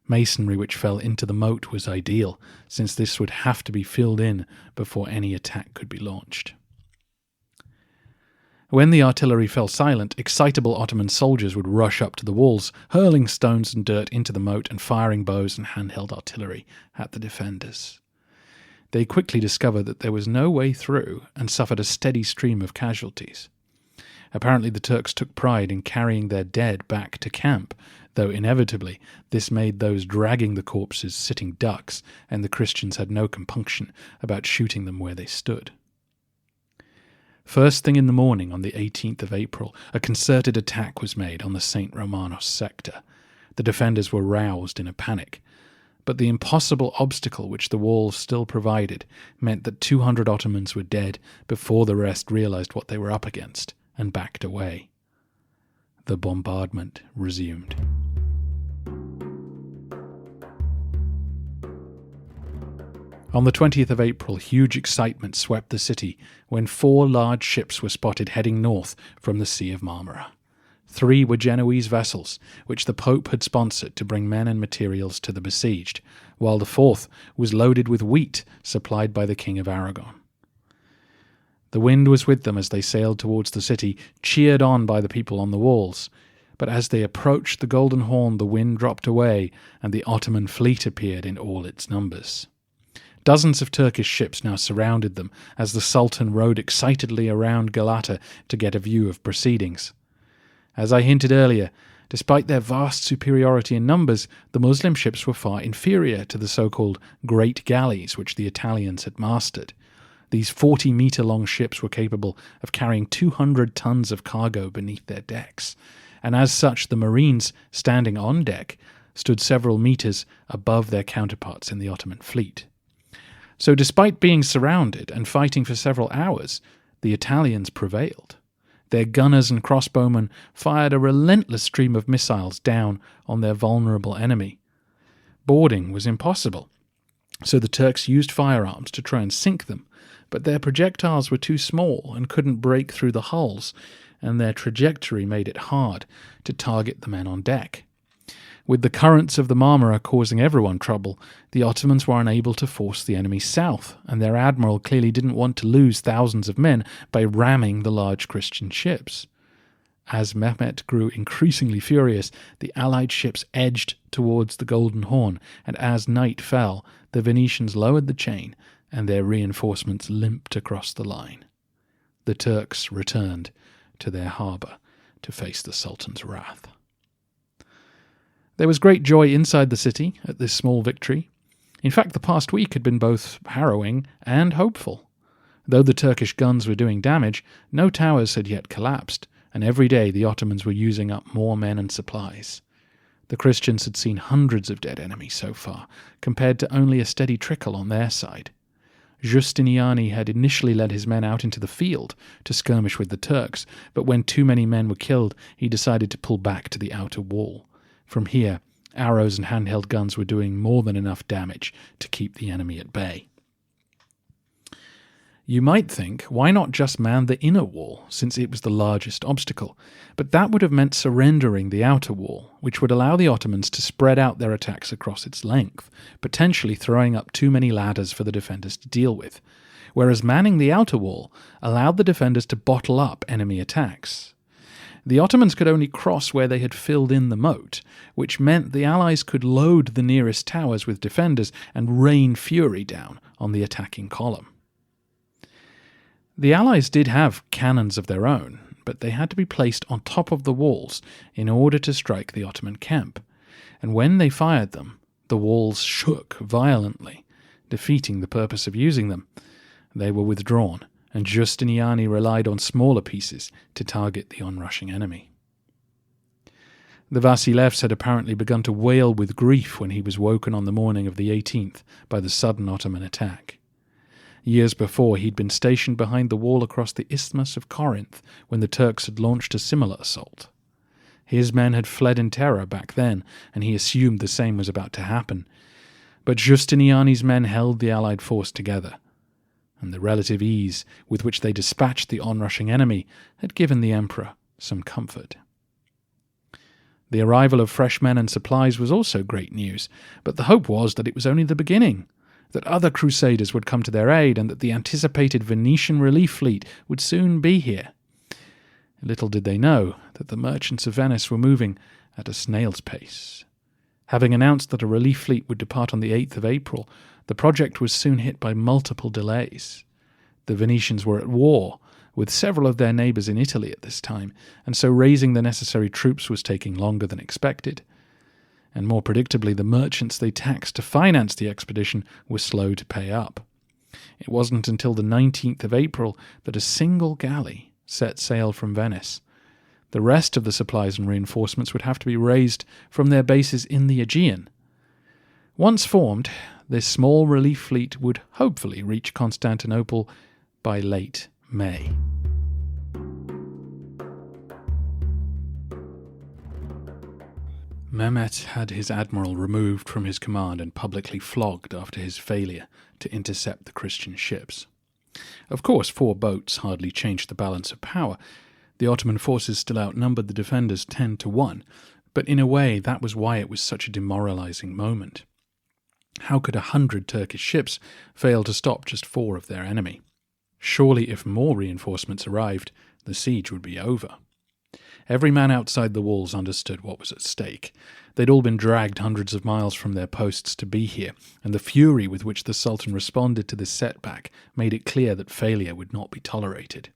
Speaker 1: Masonry which fell into the moat was ideal, since this would have to be filled in before any attack could be launched. When the artillery fell silent, excitable Ottoman soldiers would rush up to the walls, hurling stones and dirt into the moat and firing bows and handheld artillery at the defenders. They quickly discovered that there was no way through and suffered a steady stream of casualties. Apparently the Turks took pride in carrying their dead back to camp, though inevitably this made those dragging the corpses sitting ducks, and the Christians had no compunction about shooting them where they stood. First thing in the morning on the 18th of April, a concerted attack was made on the St. Romanos sector. The defenders were roused in a panic, but the impossible obstacle which the walls still provided meant that 200 Ottomans were dead before the rest realized what they were up against and backed away. The bombardment resumed. On the 20th of April, huge excitement swept the city when 4 large ships were spotted heading north from the Sea of Marmara. 3 were Genoese vessels, which the Pope had sponsored to bring men and materials to the besieged, while the 4th was loaded with wheat supplied by the King of Aragon. The wind was with them as they sailed towards the city, cheered on by the people on the walls. But as they approached the Golden Horn, the wind dropped away, and the Ottoman fleet appeared in all its numbers. Dozens of Turkish ships now surrounded them as the Sultan rode excitedly around Galata to get a view of proceedings. As I hinted earlier, despite their vast superiority in numbers, the Muslim ships were far inferior to the so-called Great Galleys which the Italians had mastered. These 40-metre-long ships were capable of carrying 200 tons of cargo beneath their decks, and as such the Marines standing on deck stood several metres above their counterparts in the Ottoman fleet. So despite being surrounded and fighting for several hours, the Italians prevailed. Their gunners and crossbowmen fired a relentless stream of missiles down on their vulnerable enemy. Boarding was impossible, so the Turks used firearms to try and sink them, but their projectiles were too small and couldn't break through the hulls, and their trajectory made it hard to target the men on deck. With the currents of the Marmara causing everyone trouble, the Ottomans were unable to force the enemy south, and their admiral clearly didn't want to lose thousands of men by ramming the large Christian ships. As Mehmet grew increasingly furious, the Allied ships edged towards the Golden Horn, and as night fell, the Venetians lowered the chain, and their reinforcements limped across the line. The Turks returned to their harbour to face the Sultan's wrath. There was great joy inside the city at this small victory. In fact, the past week had been both harrowing and hopeful. Though the Turkish guns were doing damage, no towers had yet collapsed, and every day the Ottomans were using up more men and supplies. The Christians had seen hundreds of dead enemies so far, compared to only a steady trickle on their side. Giustiniani had initially led his men out into the field to skirmish with the Turks, but when too many men were killed, he decided to pull back to the outer wall. From here, arrows and handheld guns were doing more than enough damage to keep the enemy at bay. You might think, why not just man the inner wall, since it was the largest obstacle? But that would have meant surrendering the outer wall, which would allow the Ottomans to spread out their attacks across its length, potentially throwing up too many ladders for the defenders to deal with, whereas manning the outer wall allowed the defenders to bottle up enemy attacks. The Ottomans could only cross where they had filled in the moat, which meant the Allies could load the nearest towers with defenders and rain fury down on the attacking column. The Allies did have cannons of their own, but they had to be placed on top of the walls in order to strike the Ottoman camp, and when they fired them, the walls shook violently, defeating the purpose of using them. They were withdrawn, and Giustiniani relied on smaller pieces to target the onrushing enemy. The Vasilevs had apparently begun to wail with grief when he was woken on the morning of the 18th by the sudden Ottoman attack. Years before, he'd been stationed behind the wall across the Isthmus of Corinth when the Turks had launched a similar assault. His men had fled in terror back then, and he assumed the same was about to happen. But Giustiniani's men held the Allied force together, and the relative ease with which they dispatched the onrushing enemy had given the emperor some comfort. The arrival of fresh men and supplies was also great news, but the hope was that it was only the beginning, that other crusaders would come to their aid, and that the anticipated Venetian relief fleet would soon be here. Little did they know that the merchants of Venice were moving at a snail's pace. Having announced that a relief fleet would depart on the 8th of April, the project was soon hit by multiple delays. The Venetians were at war with several of their neighbours in Italy at this time, and so raising the necessary troops was taking longer than expected. And more predictably, the merchants they taxed to finance the expedition were slow to pay up. It wasn't until the 19th of April that a single galley set sail from Venice. The rest of the supplies and reinforcements would have to be raised from their bases in the Aegean. Once formed, this small relief fleet would hopefully reach Constantinople by late May. Mehmet had his admiral removed from his command and publicly flogged after his failure to intercept the Christian ships. Of course, 4 boats hardly changed the balance of power. The Ottoman forces still outnumbered the defenders 10-1, but in a way that was why it was such a demoralizing moment. How could 100 Turkish ships fail to stop just 4 of their enemy? Surely if more reinforcements arrived, the siege would be over. Every man outside the walls understood what was at stake. They'd all been dragged hundreds of miles from their posts to be here, and the fury with which the Sultan responded to this setback made it clear that failure would not be tolerated.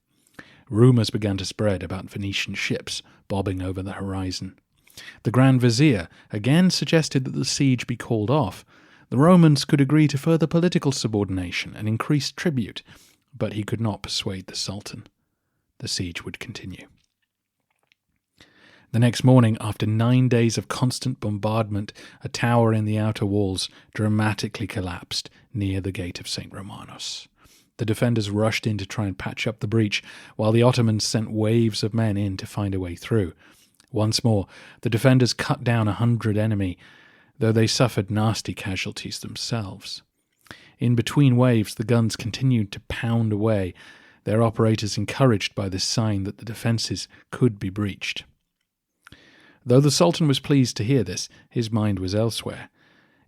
Speaker 1: Rumours began to spread about Venetian ships bobbing over the horizon. The Grand Vizier again suggested that the siege be called off. The Romans could agree to further political subordination and increased tribute, but he could not persuade the Sultan. The siege would continue. The next morning, after 9 days of constant bombardment, a tower in the outer walls dramatically collapsed near the gate of St. Romanus. The defenders rushed in to try and patch up the breach, while the Ottomans sent waves of men in to find a way through. Once more, the defenders cut down 100 enemy, though they suffered nasty casualties themselves. In between waves, the guns continued to pound away, their operators encouraged by this sign that the defences could be breached. Though the Sultan was pleased to hear this, his mind was elsewhere.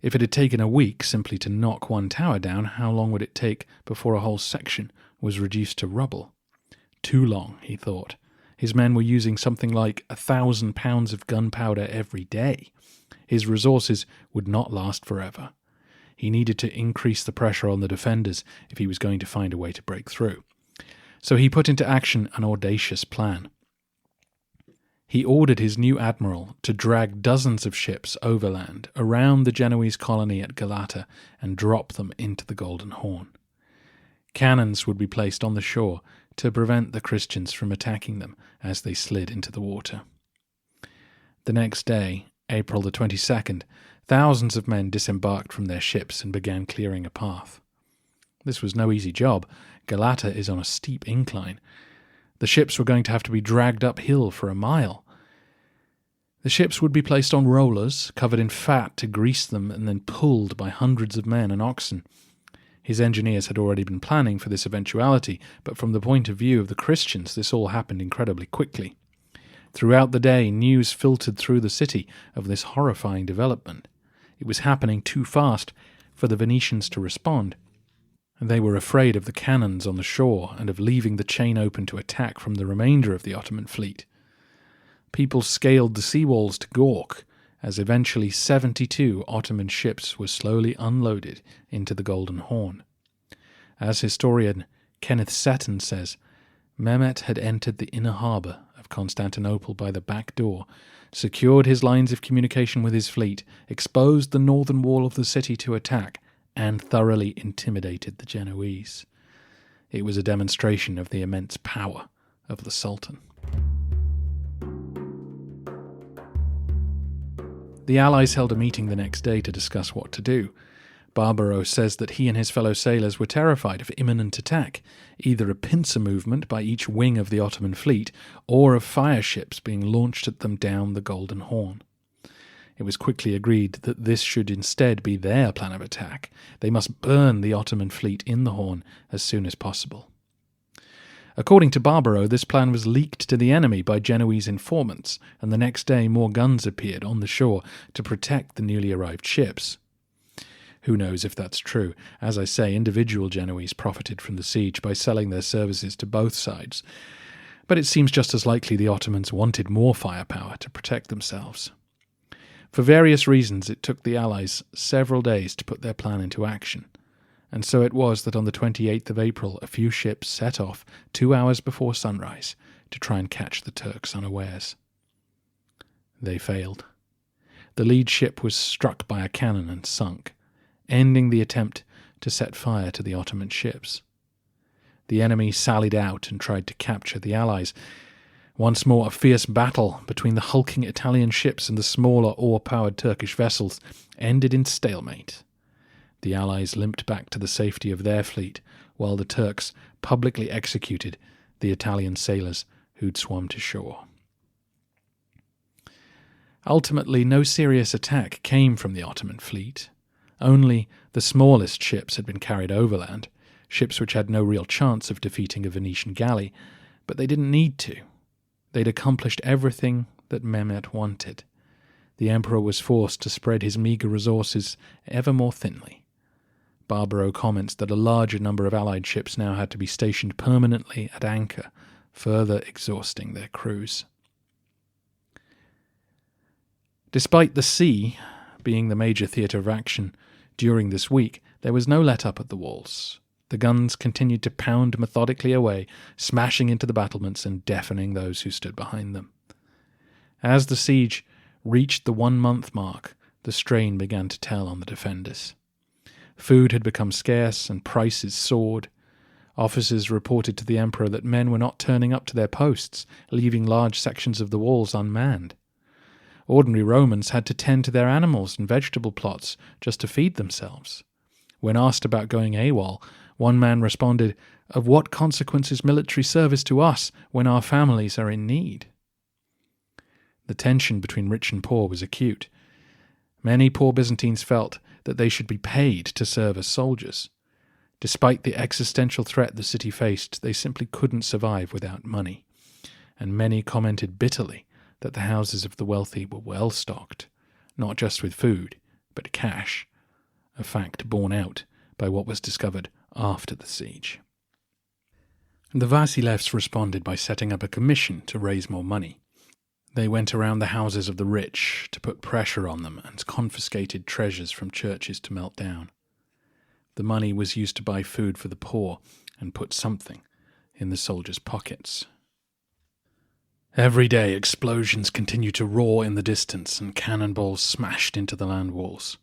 Speaker 1: If it had taken a week simply to knock one tower down, how long would it take before a whole section was reduced to rubble? Too long, he thought. His men were using something like 1,000 pounds of gunpowder every day. His resources would not last forever. He needed to increase the pressure on the defenders if he was going to find a way to break through. So he put into action an audacious plan. He ordered his new admiral to drag dozens of ships overland around the Genoese colony at Galata and drop them into the Golden Horn. Cannons would be placed on the shore to prevent the Christians from attacking them as they slid into the water. The next day, April the 22nd, thousands of men disembarked from their ships and began clearing a path. This was no easy job. Galata is on a steep incline. The ships were going to have to be dragged uphill for a mile. The ships would be placed on rollers, covered in fat to grease them, and then pulled by hundreds of men and oxen. His engineers had already been planning for this eventuality, but from the point of view of the Christians, this all happened incredibly quickly. Throughout the day, news filtered through the city of this horrifying development. It was happening too fast for the Venetians to respond, and they were afraid of the cannons on the shore and of leaving the chain open to attack from the remainder of the Ottoman fleet. People scaled the seawalls to gawk, as eventually 72 Ottoman ships were slowly unloaded into the Golden Horn. As historian Kenneth Seton says, Mehmet had entered the inner harbour of Constantinople by the back door, secured his lines of communication with his fleet, exposed the northern wall of the city to attack, and thoroughly intimidated the Genoese. It was a demonstration of the immense power of the Sultan. The Allies held a meeting the next day to discuss what to do. Barbaro says that he and his fellow sailors were terrified of imminent attack, either a pincer movement by each wing of the Ottoman fleet, or of fire ships being launched at them down the Golden Horn. It was quickly agreed that this should instead be their plan of attack. They must burn the Ottoman fleet in the Horn as soon as possible. According to Barbaro, this plan was leaked to the enemy by Genoese informants, and the next day more guns appeared on the shore to protect the newly arrived ships. Who knows if that's true? As I say, individual Genoese profited from the siege by selling their services to both sides, but it seems just as likely the Ottomans wanted more firepower to protect themselves. For various reasons, it took the Allies several days to put their plan into action. And so it was that on the 28th of April a few ships set off 2 hours before sunrise to try and catch the Turks unawares. They failed. The lead ship was struck by a cannon and sunk, ending the attempt to set fire to the Ottoman ships. The enemy sallied out and tried to capture the Allies. Once more a fierce battle between the hulking Italian ships and the smaller oar-powered Turkish vessels ended in stalemate. The Allies limped back to the safety of their fleet, while the Turks publicly executed the Italian sailors who'd swum to shore. Ultimately, no serious attack came from the Ottoman fleet. Only the smallest ships had been carried overland, ships which had no real chance of defeating a Venetian galley, but they didn't need to. They'd accomplished everything that Mehmet wanted. The emperor was forced to spread his meagre resources ever more thinly. Barbaro comments that a larger number of Allied ships now had to be stationed permanently at anchor, further exhausting their crews. Despite the sea being the major theatre of action during this week, there was no let-up at the walls. The guns continued to pound methodically away, smashing into the battlements and deafening those who stood behind them. As the siege reached the 1-month mark, the strain began to tell on the defenders. Food had become scarce and prices soared. Officers reported to the emperor that men were not turning up to their posts, leaving large sections of the walls unmanned. Ordinary Romans had to tend to their animals and vegetable plots just to feed themselves. When asked about going AWOL, one man responded, "Of what consequence is military service to us when our families are in need?" The tension between rich and poor was acute. Many poor Byzantines felt that they should be paid to serve as soldiers. Despite the existential threat the city faced, they simply couldn't survive without money, and many commented bitterly that the houses of the wealthy were well stocked, not just with food, but cash, a fact borne out by what was discovered after the siege. The Vasilevs responded by setting up a commission to raise more money. They went around the houses of the rich to put pressure on them and confiscated treasures from churches to melt down. The money was used to buy food for the poor and put something in the soldiers' pockets. Every day explosions continued to roar in the distance and cannonballs smashed into the land walls.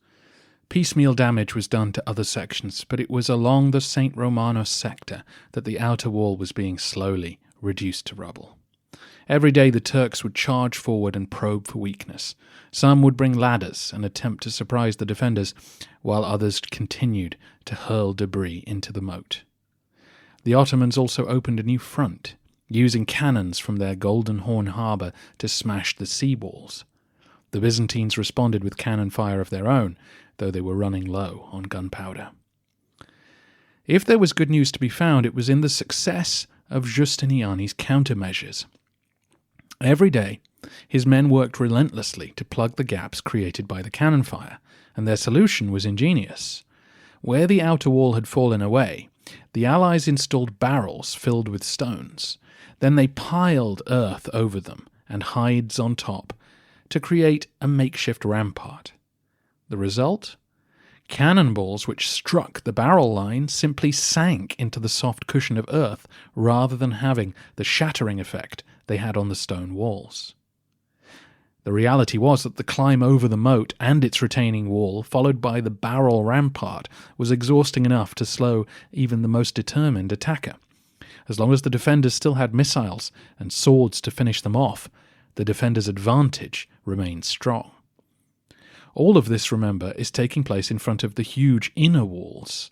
Speaker 1: Piecemeal damage was done to other sections, but it was along the St. Romanos sector that the outer wall was being slowly reduced to rubble. Every day the Turks would charge forward and probe for weakness. Some would bring ladders and attempt to surprise the defenders, while others continued to hurl debris into the moat. The Ottomans also opened a new front, using cannons from their Golden Horn harbour to smash the sea walls. The Byzantines responded with cannon fire of their own, though they were running low on gunpowder. If there was good news to be found, it was in the success of Giustiniani's countermeasures. Every day, his men worked relentlessly to plug the gaps created by the cannon fire, and their solution was ingenious. Where the outer wall had fallen away, the Allies installed barrels filled with stones. Then they piled earth over them and hides on top to create a makeshift rampart. The result? Cannonballs which struck the barrel line simply sank into the soft cushion of earth rather than having the shattering effect they had on the stone walls. The reality was that the climb over the moat and its retaining wall, followed by the barrel rampart, was exhausting enough to slow even the most determined attacker. As long as the defenders still had missiles and swords to finish them off, the defenders' advantage remained strong. All of this, remember, is taking place in front of the huge inner walls.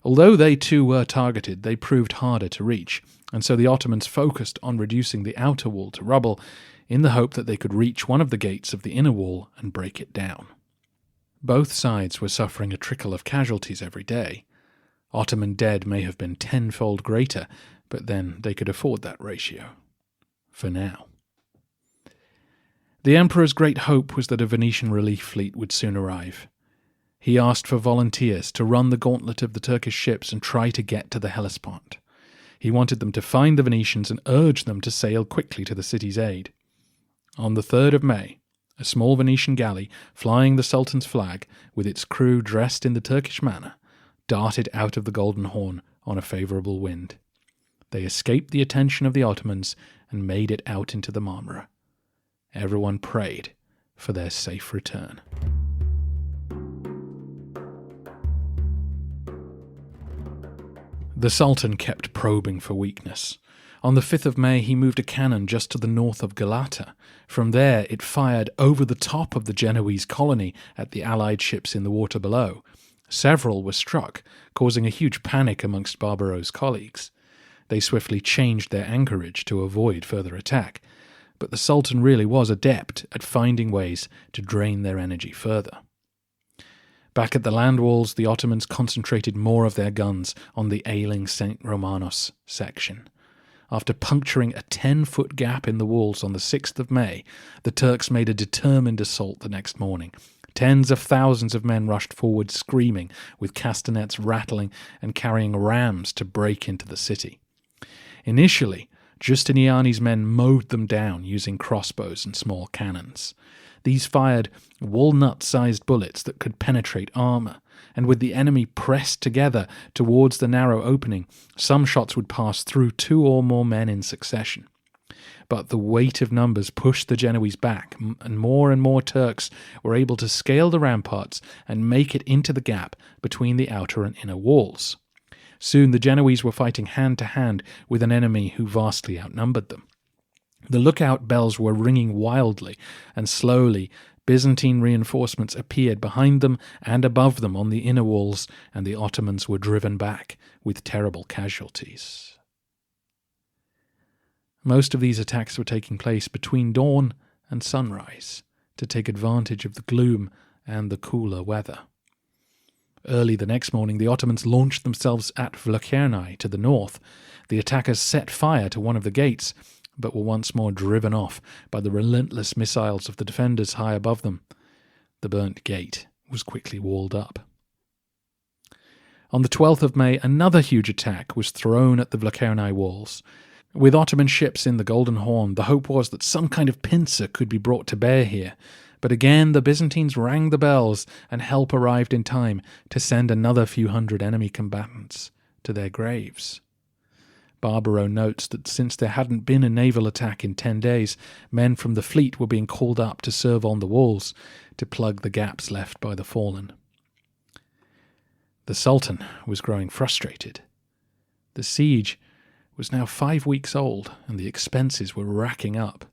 Speaker 1: Although they too were targeted, they proved harder to reach, and so the Ottomans focused on reducing the outer wall to rubble in the hope that they could reach one of the gates of the inner wall and break it down. Both sides were suffering a trickle of casualties every day. Ottoman dead may have been tenfold greater, but then they could afford that ratio. For now. The Emperor's great hope was that a Venetian relief fleet would soon arrive. He asked for volunteers to run the gauntlet of the Turkish ships and try to get to the Hellespont. He wanted them to find the Venetians and urge them to sail quickly to the city's aid. On the 3rd of May, a small Venetian galley, flying the Sultan's flag, with its crew dressed in the Turkish manner, darted out of the Golden Horn on a favourable wind. They escaped the attention of the Ottomans and made it out into the Marmara. Everyone prayed for their safe return. The Sultan kept probing for weakness. On the 5th of May, he moved a cannon just to the north of Galata. From there, it fired over the top of the Genoese colony at the Allied ships in the water below. Several were struck, causing a huge panic amongst Barbaro's colleagues. They swiftly changed their anchorage to avoid further attack. But the Sultan really was adept at finding ways to drain their energy further. Back at the land walls, the Ottomans concentrated more of their guns on the ailing St. Romanos section. After puncturing a 10-foot gap in the walls on the 6th of May, the Turks made a determined assault the next morning. Tens of thousands of men rushed forward screaming, with castanets rattling and carrying rams to break into the city. Initially, Giustiniani's men mowed them down using crossbows and small cannons. These fired walnut-sized bullets that could penetrate armour, and with the enemy pressed together towards the narrow opening, some shots would pass through 2 or more men in succession. But the weight of numbers pushed the Genoese back, and more Turks were able to scale the ramparts and make it into the gap between the outer and inner walls. Soon the Genoese were fighting hand-to-hand with an enemy who vastly outnumbered them. The lookout bells were ringing wildly, and slowly Byzantine reinforcements appeared behind them and above them on the inner walls, and the Ottomans were driven back with terrible casualties. Most of these attacks were taking place between dawn and sunrise to take advantage of the gloom and the cooler weather. Early the next morning, the Ottomans launched themselves at Vlachernae to the north. The attackers set fire to one of the gates, but were once more driven off by the relentless missiles of the defenders high above them. The burnt gate was quickly walled up. On the 12th of May, another huge attack was thrown at the Vlachernae walls. With Ottoman ships in the Golden Horn, the hope was that some kind of pincer could be brought to bear here. But again the Byzantines rang the bells, and help arrived in time to send another few hundred enemy combatants to their graves. Barbaro notes that since there hadn't been a naval attack in 10 days, men from the fleet were being called up to serve on the walls to plug the gaps left by the fallen. The Sultan was growing frustrated. The siege was now 5 weeks old, and the expenses were racking up.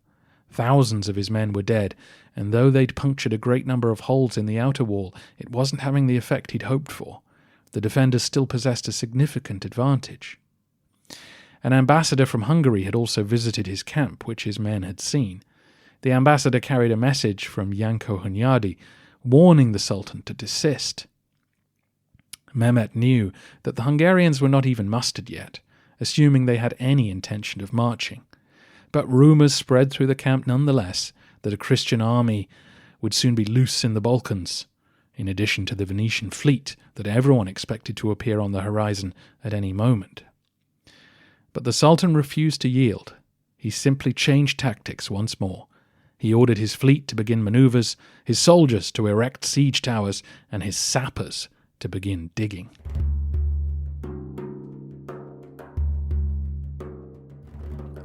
Speaker 1: Thousands of his men were dead, and though they'd punctured a great number of holes in the outer wall, it wasn't having the effect he'd hoped for. The defenders still possessed a significant advantage. An ambassador from Hungary had also visited his camp, which his men had seen. The ambassador carried a message from Janko Hunyadi, warning the Sultan to desist. Mehmet knew that the Hungarians were not even mustered yet, assuming they had any intention of marching. But rumours spread through the camp nonetheless that a Christian army would soon be loose in the Balkans, in addition to the Venetian fleet that everyone expected to appear on the horizon at any moment. But the Sultan refused to yield. He simply changed tactics once more. He ordered his fleet to begin manoeuvres, his soldiers to erect siege towers, and his sappers to begin digging.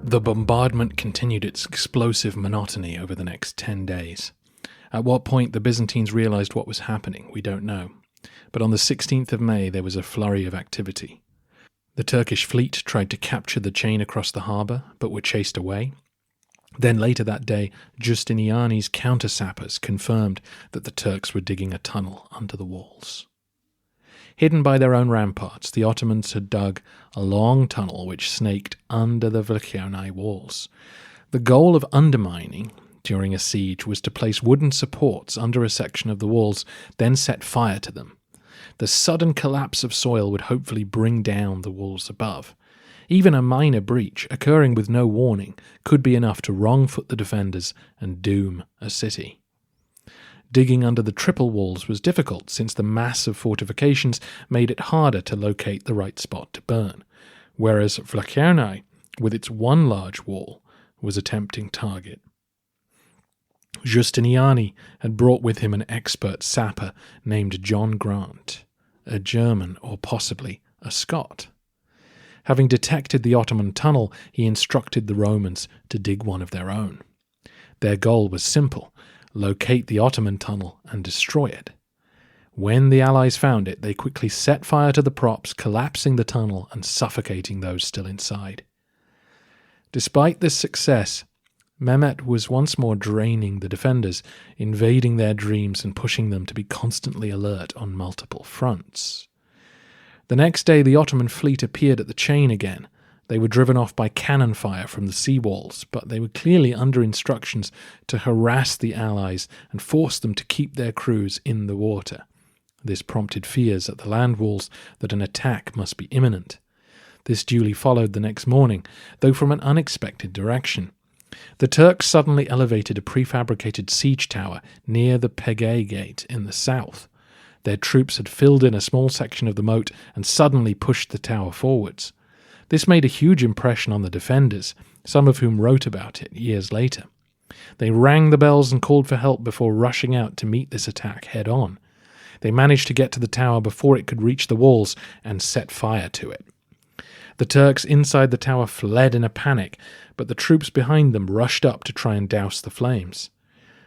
Speaker 1: The bombardment continued its explosive monotony over the next 10 days. At what point the Byzantines realized what was happening, we don't know. But on the 16th of May there was a flurry of activity. The Turkish fleet tried to capture the chain across the harbour, but were chased away. Then later that day, Giustiniani's counter-sappers confirmed that the Turks were digging a tunnel under the walls. Hidden by their own ramparts, the Ottomans had dug a long tunnel which snaked under the Vlachernae walls. The goal of undermining during a siege was to place wooden supports under a section of the walls, then set fire to them. The sudden collapse of soil would hopefully bring down the walls above. Even a minor breach, occurring with no warning, could be enough to wrong-foot the defenders and doom a city. Digging under the triple walls was difficult, since the mass of fortifications made it harder to locate the right spot to burn, whereas Vlachernae, with its one large wall, was a tempting target. Giustiniani had brought with him an expert sapper named John Grant, a German or possibly a Scot. Having detected the Ottoman tunnel, he instructed the Romans to dig one of their own. Their goal was simple: locate the Ottoman tunnel and destroy it. When the Allies found it, they quickly set fire to the props, collapsing the tunnel and suffocating those still inside. Despite this success, Mehmet was once more draining the defenders, invading their dreams and pushing them to be constantly alert on multiple fronts. The next day the Ottoman fleet appeared at the chain again. They were driven off by cannon fire from the sea walls, but they were clearly under instructions to harass the Allies and force them to keep their crews in the water. This prompted fears at the land walls that an attack must be imminent. This duly followed the next morning, though from an unexpected direction. The Turks suddenly elevated a prefabricated siege tower near the Pegay Gate in the south. Their troops had filled in a small section of the moat and suddenly pushed the tower forwards. This made a huge impression on the defenders, some of whom wrote about it years later. They rang the bells and called for help before rushing out to meet this attack head-on. They managed to get to the tower before it could reach the walls and set fire to it. The Turks inside the tower fled in a panic, but the troops behind them rushed up to try and douse the flames.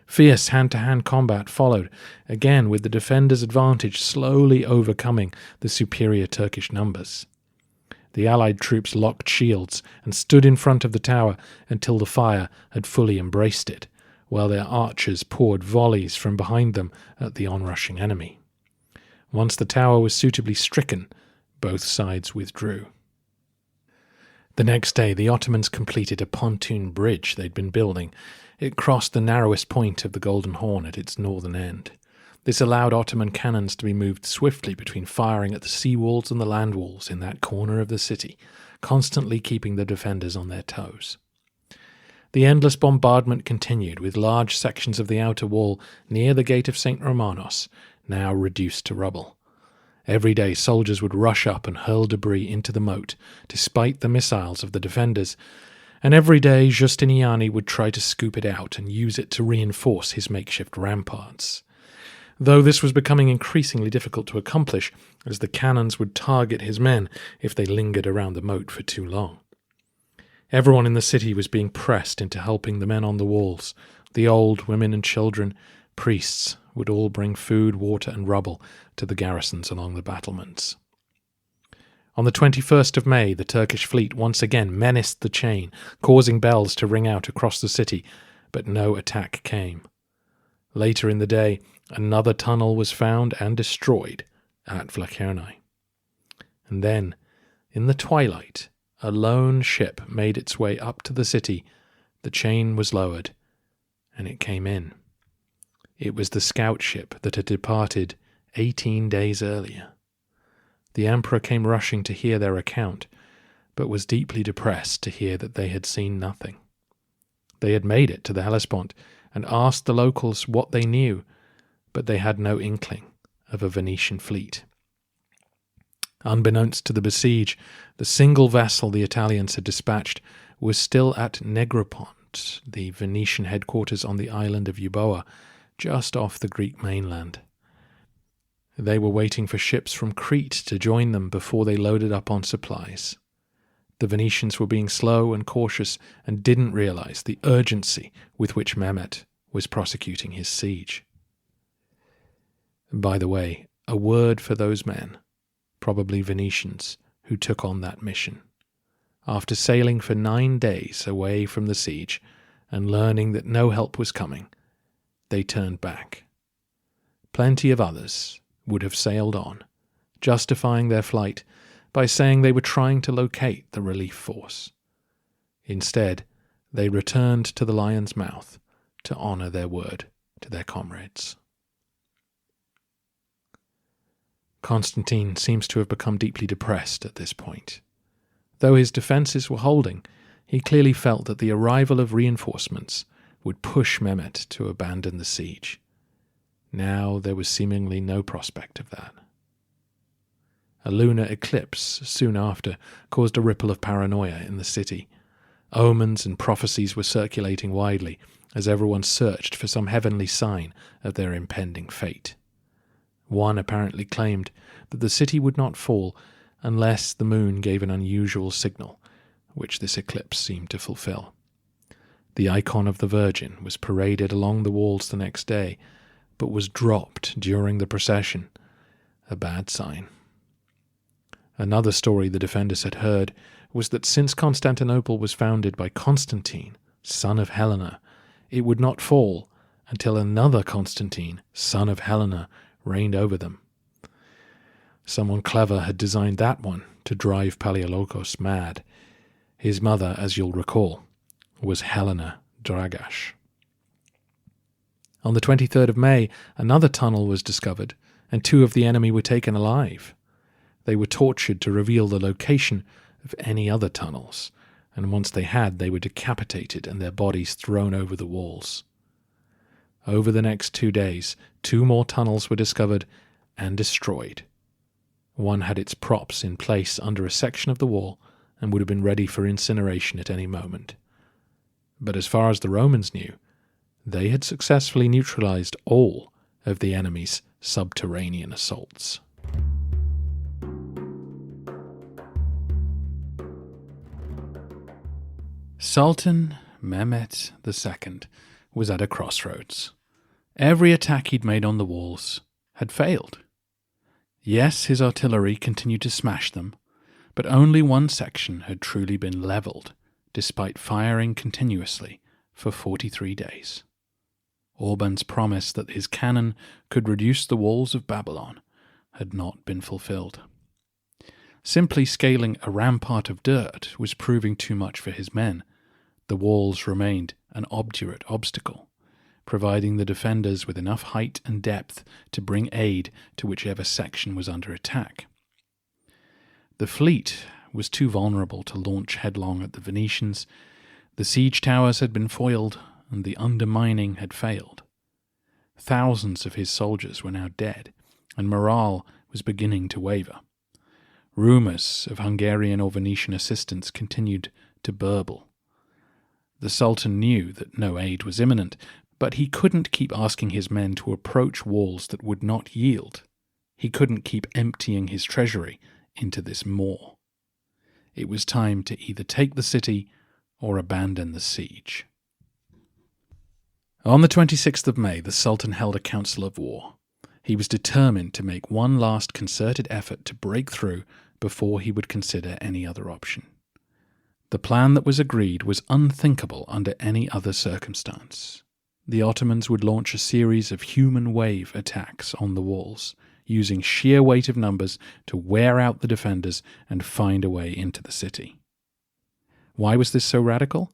Speaker 1: Fierce hand-to-hand combat followed, again with the defenders' advantage slowly overcoming the superior Turkish numbers. The Allied troops locked shields and stood in front of the tower until the fire had fully embraced it, while their archers poured volleys from behind them at the onrushing enemy. Once the tower was suitably stricken, both sides withdrew. The next day the Ottomans completed a pontoon bridge they'd been building. It crossed the narrowest point of the Golden Horn at its northern end. This allowed Ottoman cannons to be moved swiftly between firing at the sea walls and the land walls in that corner of the city, constantly keeping the defenders on their toes. The endless bombardment continued, with large sections of the outer wall near the Gate of St. Romanos now reduced to rubble. Every day soldiers would rush up and hurl debris into the moat, despite the missiles of the defenders, and every day Giustiniani would try to scoop it out and use it to reinforce his makeshift ramparts. Though this was becoming increasingly difficult to accomplish, as the cannons would target his men if they lingered around the moat for too long. Everyone in the city was being pressed into helping the men on the walls. The old, women and children, priests would all bring food, water and rubble to the garrisons along the battlements. On the 21st of May, the Turkish fleet once again menaced the chain, causing bells to ring out across the city, but no attack came. Later in the day, another tunnel was found and destroyed at Vlachernae. And then, in the twilight, a lone ship made its way up to the city, the chain was lowered, and it came in. It was the scout ship that had departed 18 days earlier. The emperor came rushing to hear their account, but was deeply depressed to hear that they had seen nothing. They had made it to the Hellespont and asked the locals what they knew, but they had no inkling of a Venetian fleet. Unbeknownst to the besieged, the single vessel the Italians had dispatched was still at Negropont, the Venetian headquarters on the island of Euboea, just off the Greek mainland. They were waiting for ships from Crete to join them before they loaded up on supplies. The Venetians were being slow and cautious and didn't realize the urgency with which Mehmet was prosecuting his siege. By the way, a word for those men, probably Venetians, who took on that mission. After sailing for 9 days away from the siege and learning that no help was coming, they turned back. Plenty of others would have sailed on, justifying their flight by saying they were trying to locate the relief force. Instead, they returned to the Lion's Mouth to honor their word to their comrades. Constantine seems to have become deeply depressed at this point. Though his defences were holding, he clearly felt that the arrival of reinforcements would push Mehmet to abandon the siege. Now there was seemingly no prospect of that. A lunar eclipse soon after caused a ripple of paranoia in the city. Omens and prophecies were circulating widely as everyone searched for some heavenly sign of their impending fate. One apparently claimed that the city would not fall unless the moon gave an unusual signal, which this eclipse seemed to fulfill. The icon of the Virgin was paraded along the walls the next day, but was dropped during the procession, a bad sign. Another story the defenders had heard was that since Constantinople was founded by Constantine, son of Helena, it would not fall until another Constantine, son of Helena, reigned over them. Someone clever had designed that one to drive Palaiologos mad. His mother, as you'll recall, was Helena Dragash. On the 23rd of May, another tunnel was discovered, and 2 of the enemy were taken alive. They were tortured to reveal the location of any other tunnels, and once they had, they were decapitated and their bodies thrown over the walls. Over the next 2 days, 2 more tunnels were discovered and destroyed. One had its props in place under a section of the wall and would have been ready for incineration at any moment. But as far as the Romans knew, they had successfully neutralized all of the enemy's subterranean assaults. Sultan Mehmet II was at a crossroads. Every attack he'd made on the walls had failed. Yes, his artillery continued to smash them, but only one section had truly been levelled, despite firing continuously for 43 days. Orban's promise that his cannon could reduce the walls of Babylon had not been fulfilled. Simply scaling a rampart of dirt was proving too much for his men. The walls remained an obdurate obstacle, providing the defenders with enough height and depth to bring aid to whichever section was under attack. The fleet was too vulnerable to launch headlong at the Venetians. The siege towers had been foiled, and the undermining had failed. Thousands of his soldiers were now dead, and morale was beginning to waver. Rumours of Hungarian or Venetian assistance continued to burble. The Sultan knew that no aid was imminent, but he couldn't keep asking his men to approach walls that would not yield. He couldn't keep emptying his treasury into this maw. It was time to either take the city or abandon the siege. On the 26th of May, the Sultan held a council of war. He was determined to make one last concerted effort to break through before he would consider any other option. The plan that was agreed was unthinkable under any other circumstance. The Ottomans would launch a series of human wave attacks on the walls, using sheer weight of numbers to wear out the defenders and find a way into the city. Why was this so radical?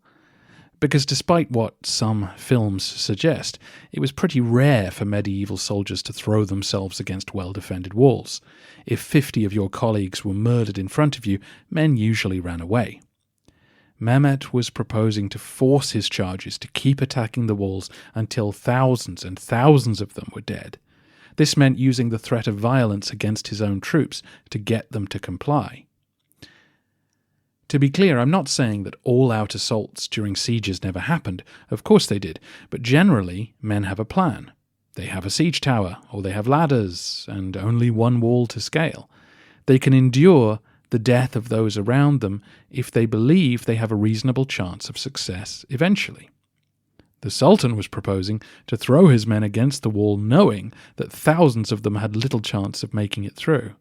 Speaker 1: Because despite what some films suggest, it was pretty rare for medieval soldiers to throw themselves against well-defended walls. If 50 of your colleagues were murdered in front of you, men usually ran away. Mehmet was proposing to force his charges to keep attacking the walls until thousands and thousands of them were dead. This meant using the threat of violence against his own troops to get them to comply. To be clear, I'm not saying that all-out assaults during sieges never happened. Of course they did, but generally men have a plan. They have a siege tower, or they have ladders, and only one wall to scale. They can endure the death of those around them if they believe they have a reasonable chance of success eventually. The Sultan was proposing to throw his men against the wall knowing that thousands of them had little chance of making it through,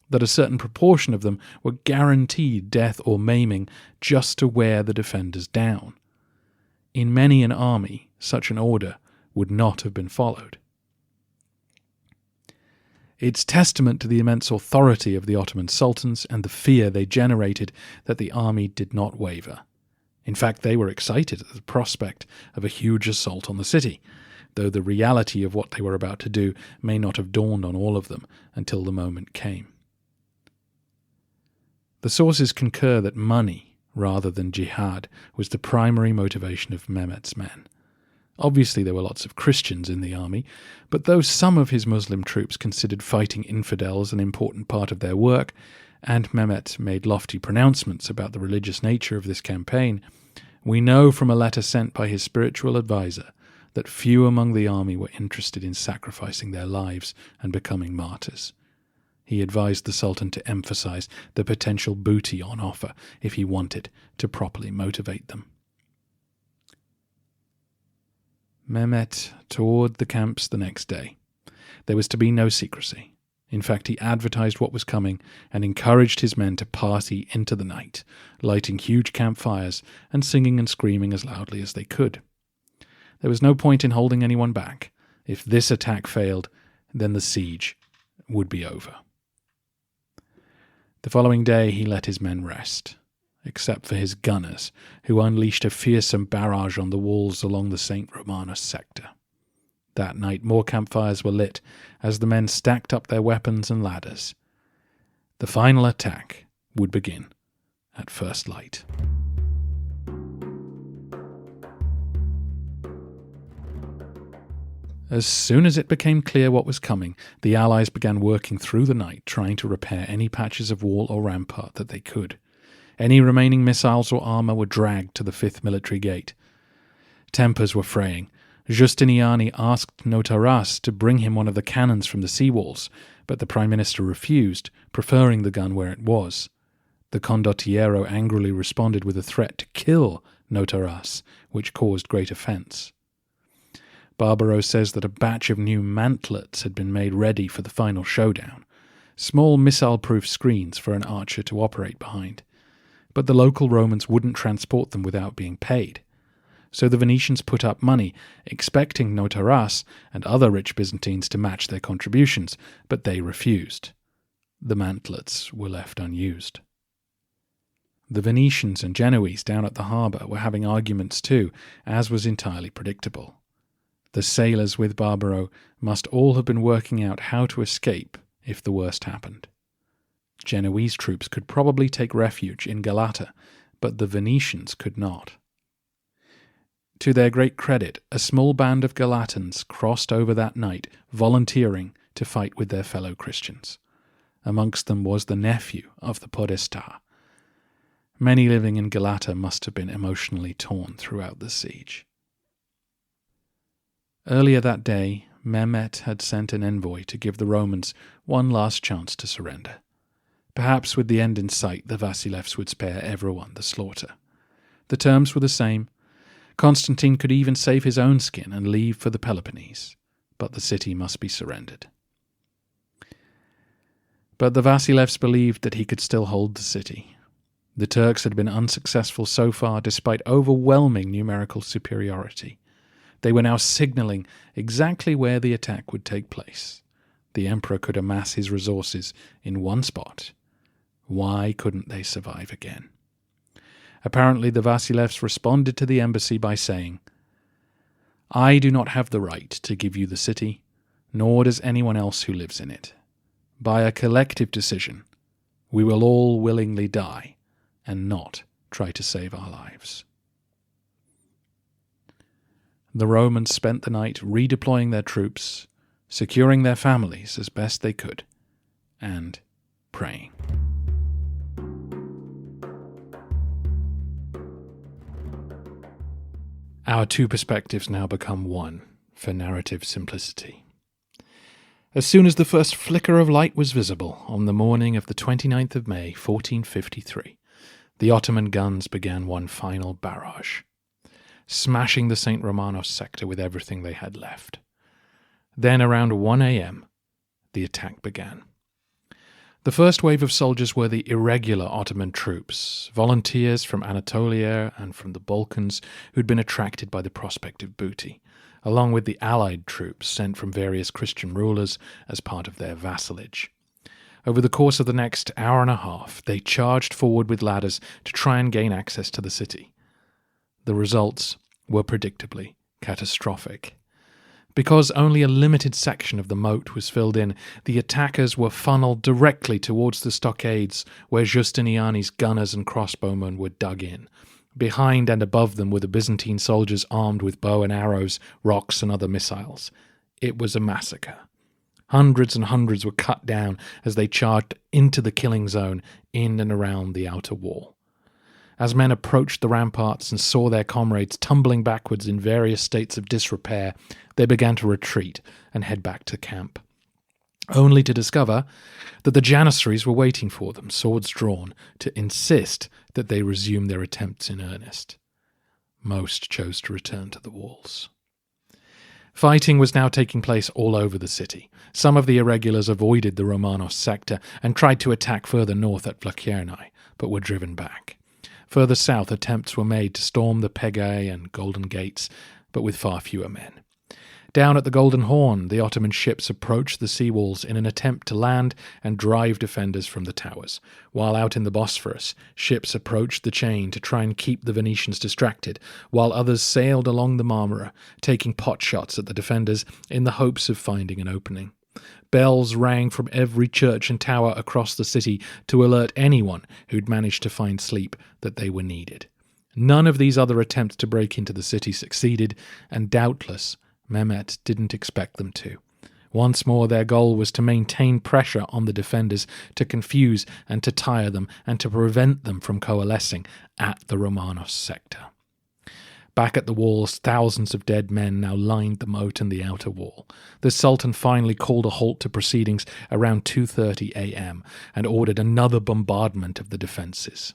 Speaker 1: that a certain proportion of them were guaranteed death or maiming just to wear the defenders down. In many an army, such an order would not have been followed. It's testament to the immense authority of the Ottoman sultans and the fear they generated that the army did not waver. In fact, they were excited at the prospect of a huge assault on the city, though the reality of what they were about to do may not have dawned on all of them until the moment came. The sources concur that money, rather than jihad, was the primary motivation of Mehmet's men. Obviously there were lots of Christians in the army, but though some of his Muslim troops considered fighting infidels an important part of their work, and Mehmet made lofty pronouncements about the religious nature of this campaign, we know from a letter sent by his spiritual advisor that few among the army were interested in sacrificing their lives and becoming martyrs. He advised the Sultan to emphasize the potential booty on offer if he wanted to properly motivate them. Mehmet toured the camps the next day. There was to be no secrecy. In fact, he advertised what was coming and encouraged his men to party into the night, lighting huge campfires and singing and screaming as loudly as they could. There was no point in holding anyone back. If this attack failed, then the siege would be over. The following day he let his men rest, except for his gunners, who unleashed a fearsome barrage on the walls along the St. Romanus sector. That night more campfires were lit as the men stacked up their weapons and ladders. The final attack would begin at first light. As soon as it became clear what was coming, the Allies began working through the night trying to repair any patches of wall or rampart that they could. Any remaining missiles or armour were dragged to the 5th Military Gate. Tempers were fraying. Giustiniani asked Notaras to bring him one of the cannons from the sea walls, but the Prime Minister refused, preferring the gun where it was. The condottiero angrily responded with a threat to kill Notaras, which caused great offence. Barbaro says that a batch of new mantlets had been made ready for the final showdown, small missile-proof screens for an archer to operate behind. But the local Romans wouldn't transport them without being paid. So the Venetians put up money, expecting Notaras and other rich Byzantines to match their contributions, but they refused. The mantlets were left unused. The Venetians and Genoese down at the harbour were having arguments too, as was entirely predictable. The sailors with Barbaro must all have been working out how to escape if the worst happened. Genoese troops could probably take refuge in Galata, but the Venetians could not. To their great credit, a small band of Galatans crossed over that night, volunteering to fight with their fellow Christians. Amongst them was the nephew of the Podesta. Many living in Galata must have been emotionally torn throughout the siege. Earlier that day, Mehmet had sent an envoy to give the Romans one last chance to surrender. Perhaps with the end in sight, the Vasilevs would spare everyone the slaughter. The terms were the same. Constantine could even save his own skin and leave for the Peloponnese, but the city must be surrendered. But the Vasilevs believed that he could still hold the city. The Turks had been unsuccessful so far despite overwhelming numerical superiority. They were now signalling exactly where the attack would take place. The emperor could amass his resources in one spot. Why couldn't they survive again? Apparently the Vasilevs responded to the embassy by saying, "I do not have the right to give you the city, nor does anyone else who lives in it. By a collective decision, we will all willingly die and not try to save our lives." The Romans spent the night redeploying their troops, securing their families as best they could, and praying. Our two perspectives now become one for narrative simplicity. As soon as the first flicker of light was visible on the morning of the 29th of May, 1453, the Ottoman guns began one final barrage, smashing the St. Romanos sector with everything they had left. Then around 1 a.m., the attack began. The first wave of soldiers were the irregular Ottoman troops, volunteers from Anatolia and from the Balkans who'd been attracted by the prospect of booty, along with the allied troops sent from various Christian rulers as part of their vassalage. Over the course of the next hour and a half, they charged forward with ladders to try and gain access to the city. The results were predictably catastrophic. Because only a limited section of the moat was filled in, the attackers were funneled directly towards the stockades where Giustiniani's gunners and crossbowmen were dug in. Behind and above them were the Byzantine soldiers armed with bow and arrows, rocks and other missiles. It was a massacre. Hundreds and hundreds were cut down as they charged into the killing zone in and around the outer wall. As men approached the ramparts and saw their comrades tumbling backwards in various states of disrepair, they began to retreat and head back to camp, only to discover that the Janissaries were waiting for them, swords drawn, to insist that they resume their attempts in earnest. Most chose to return to the walls. Fighting was now taking place all over the city. Some of the irregulars avoided the Romanos sector and tried to attack further north at Vlachernae, but were driven back. Further south, attempts were made to storm the Pegae and Golden Gates, but with far fewer men. Down at the Golden Horn, the Ottoman ships approached the seawalls in an attempt to land and drive defenders from the towers, while out in the Bosphorus, ships approached the chain to try and keep the Venetians distracted, while others sailed along the Marmara, taking potshots at the defenders in the hopes of finding an opening. Bells rang from every church and tower across the city to alert anyone who'd managed to find sleep that they were needed. None of these other attempts to break into the city succeeded, and doubtless Mehmet didn't expect them to. Once more their goal was to maintain pressure on the defenders, to confuse and to tire them, and to prevent them from coalescing at the Romanos sector. Back at the walls, thousands of dead men now lined the moat and the outer wall. The Sultan finally called a halt to proceedings around 2:30 a.m. and ordered another bombardment of the defences.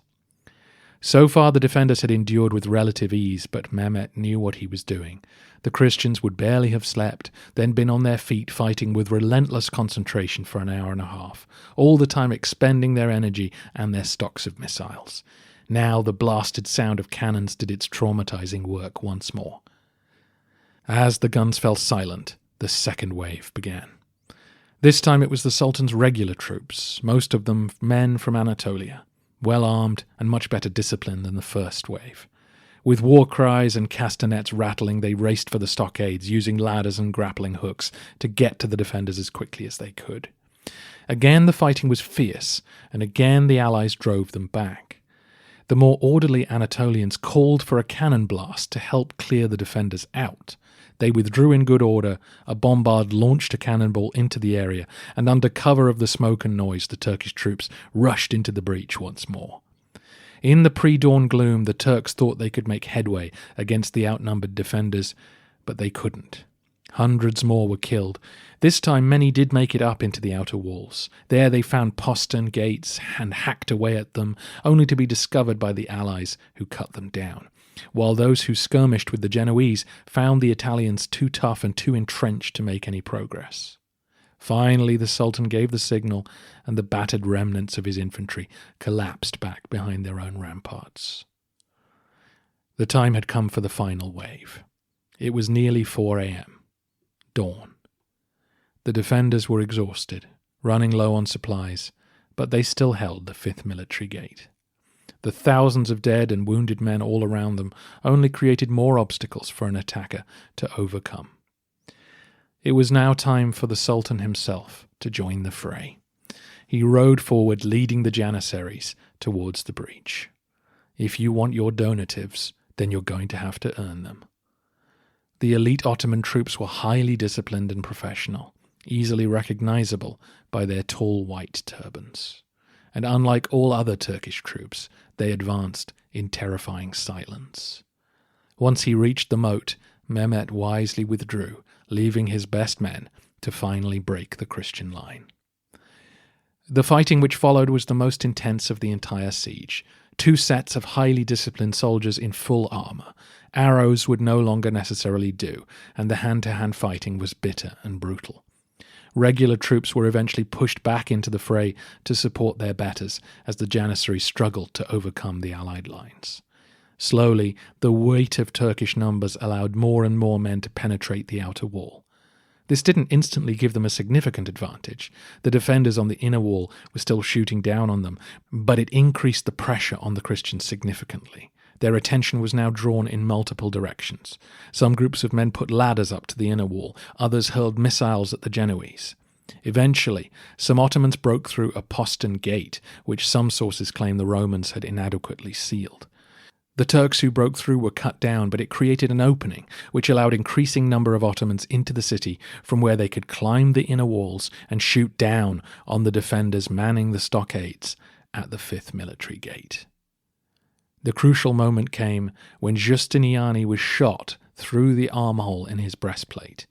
Speaker 1: So far the defenders had endured with relative ease, but Mehmet knew what he was doing. The Christians would barely have slept, then been on their feet fighting with relentless concentration for an hour and a half, all the time expending their energy and their stocks of missiles. Now the blasted sound of cannons did its traumatizing work once more. As the guns fell silent, the second wave began. This time it was the Sultan's regular troops, most of them men from Anatolia, well armed and much better disciplined than the first wave. With war cries and castanets rattling, they raced for the stockades, using ladders and grappling hooks to get to the defenders as quickly as they could. Again the fighting was fierce, and again the Allies drove them back. The more orderly Anatolians called for a cannon blast to help clear the defenders out. They withdrew in good order, a bombard launched a cannonball into the area, and under cover of the smoke and noise the Turkish troops rushed into the breach once more. In the pre-dawn gloom the Turks thought they could make headway against the outnumbered defenders, but they couldn't. Hundreds more were killed. This time many did make it up into the outer walls. There they found postern gates and hacked away at them, only to be discovered by the allies who cut them down, while those who skirmished with the Genoese found the Italians too tough and too entrenched to make any progress. Finally the Sultan gave the signal, and the battered remnants of his infantry collapsed back behind their own ramparts. The time had come for the final wave. It was nearly 4 a.m. Dawn. The defenders were exhausted, running low on supplies, but they still held the 5th military gate. The thousands of dead and wounded men all around them only created more obstacles for an attacker to overcome. It was now time for the Sultan himself to join the fray. He rode forward, leading the Janissaries towards the breach. If you want your donatives, then you're going to have to earn them. The elite Ottoman troops were highly disciplined and professional, easily recognizable by their tall white turbans. And unlike all other Turkish troops, they advanced in terrifying silence. Once he reached the moat, Mehmet wisely withdrew, leaving his best men to finally break the Christian line. The fighting which followed was the most intense of the entire siege. 2 sets of highly disciplined soldiers in full armour. Arrows would no longer necessarily do, and the hand-to-hand fighting was bitter and brutal. Regular troops were eventually pushed back into the fray to support their betters as the Janissaries struggled to overcome the Allied lines. Slowly, the weight of Turkish numbers allowed more and more men to penetrate the outer wall. This didn't instantly give them a significant advantage. The defenders on the inner wall were still shooting down on them, but it increased the pressure on the Christians significantly. Their attention was now drawn in multiple directions. Some groups of men put ladders up to the inner wall, others hurled missiles at the Genoese. Eventually, some Ottomans broke through a postern gate, which some sources claim the Romans had inadequately sealed. The Turks who broke through were cut down, but it created an opening, which allowed increasing number of Ottomans into the city, from where they could climb the inner walls and shoot down on the defenders manning the stockades at the 5th military gate. The crucial moment came when Giustiniani was shot through the armhole in his breastplate.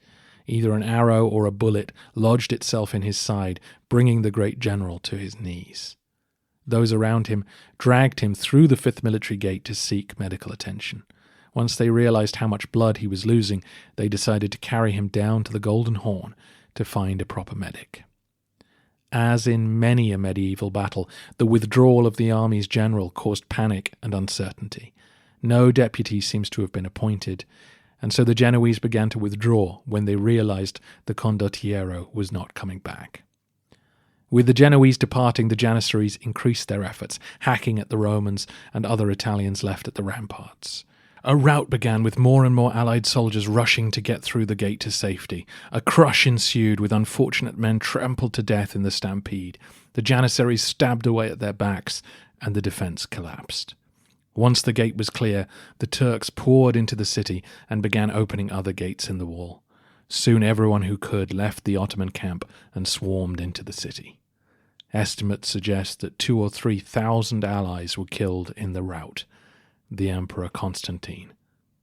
Speaker 1: Either an arrow or a bullet lodged itself in his side, bringing the great general to his knees. Those around him dragged him through the 5th military gate to seek medical attention. Once they realized how much blood he was losing, they decided to carry him down to the Golden Horn to find a proper medic. As in many a medieval battle, the withdrawal of the army's general caused panic and uncertainty. No deputy seems to have been appointed, and so the Genoese began to withdraw when they realized the condottiero was not coming back. With the Genoese departing, the Janissaries increased their efforts, hacking at the Romans and other Italians left at the ramparts. A rout began with more and more Allied soldiers rushing to get through the gate to safety. A crush ensued with unfortunate men trampled to death in the stampede. The Janissaries stabbed away at their backs, and the defence collapsed. Once the gate was clear, the Turks poured into the city and began opening other gates in the wall. Soon everyone who could left the Ottoman camp and swarmed into the city. Estimates suggest that 2,000 or 3,000 allies were killed in the rout, the Emperor Constantine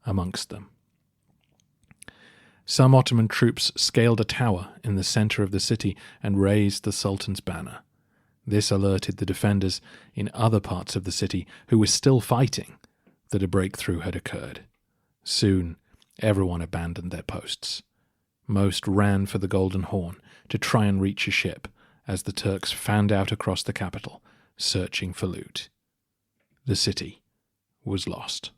Speaker 1: amongst them. Some Ottoman troops scaled a tower in the centre of the city and raised the Sultan's banner. This alerted the defenders in other parts of the city, who were still fighting, that a breakthrough had occurred. Soon, everyone abandoned their posts. Most ran for the Golden Horn to try and reach a ship, as the Turks fanned out across the capital, searching for loot. The city was lost.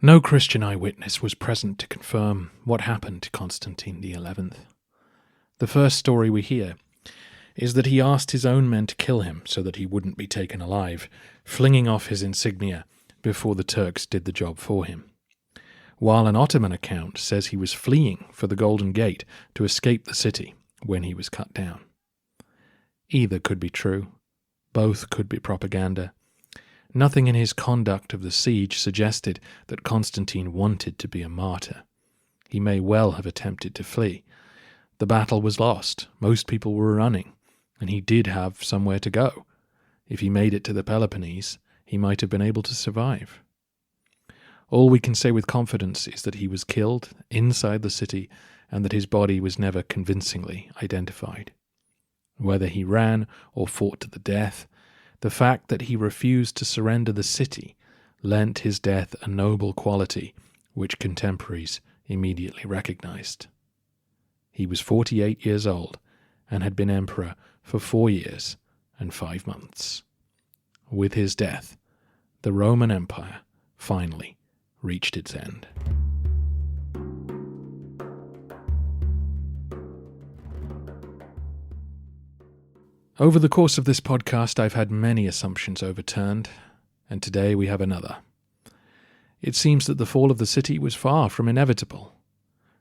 Speaker 1: No Christian eyewitness was present to confirm what happened to Constantine XI. The first story we hear is that he asked his own men to kill him so that he wouldn't be taken alive, flinging off his insignia before the Turks did the job for him. While an Ottoman account says he was fleeing for the Golden Gate to escape the city when he was cut down. Either could be true. Both could be propaganda. Nothing in his conduct of the siege suggested that Constantine wanted to be a martyr. He may well have attempted to flee. The battle was lost. Most people were running, and he did have somewhere to go. If he made it to the Peloponnese, he might have been able to survive. All we can say with confidence is that he was killed inside the city and that his body was never convincingly identified. Whether he ran or fought to the death, the fact that he refused to surrender the city lent his death a noble quality which contemporaries immediately recognized. He was 48 years old and had been emperor for 4 years and 5 months. With his death, the Roman Empire finally reached its end. Over the course of this podcast, I've had many assumptions overturned, and today we have another. It seems that the fall of the city was far from inevitable,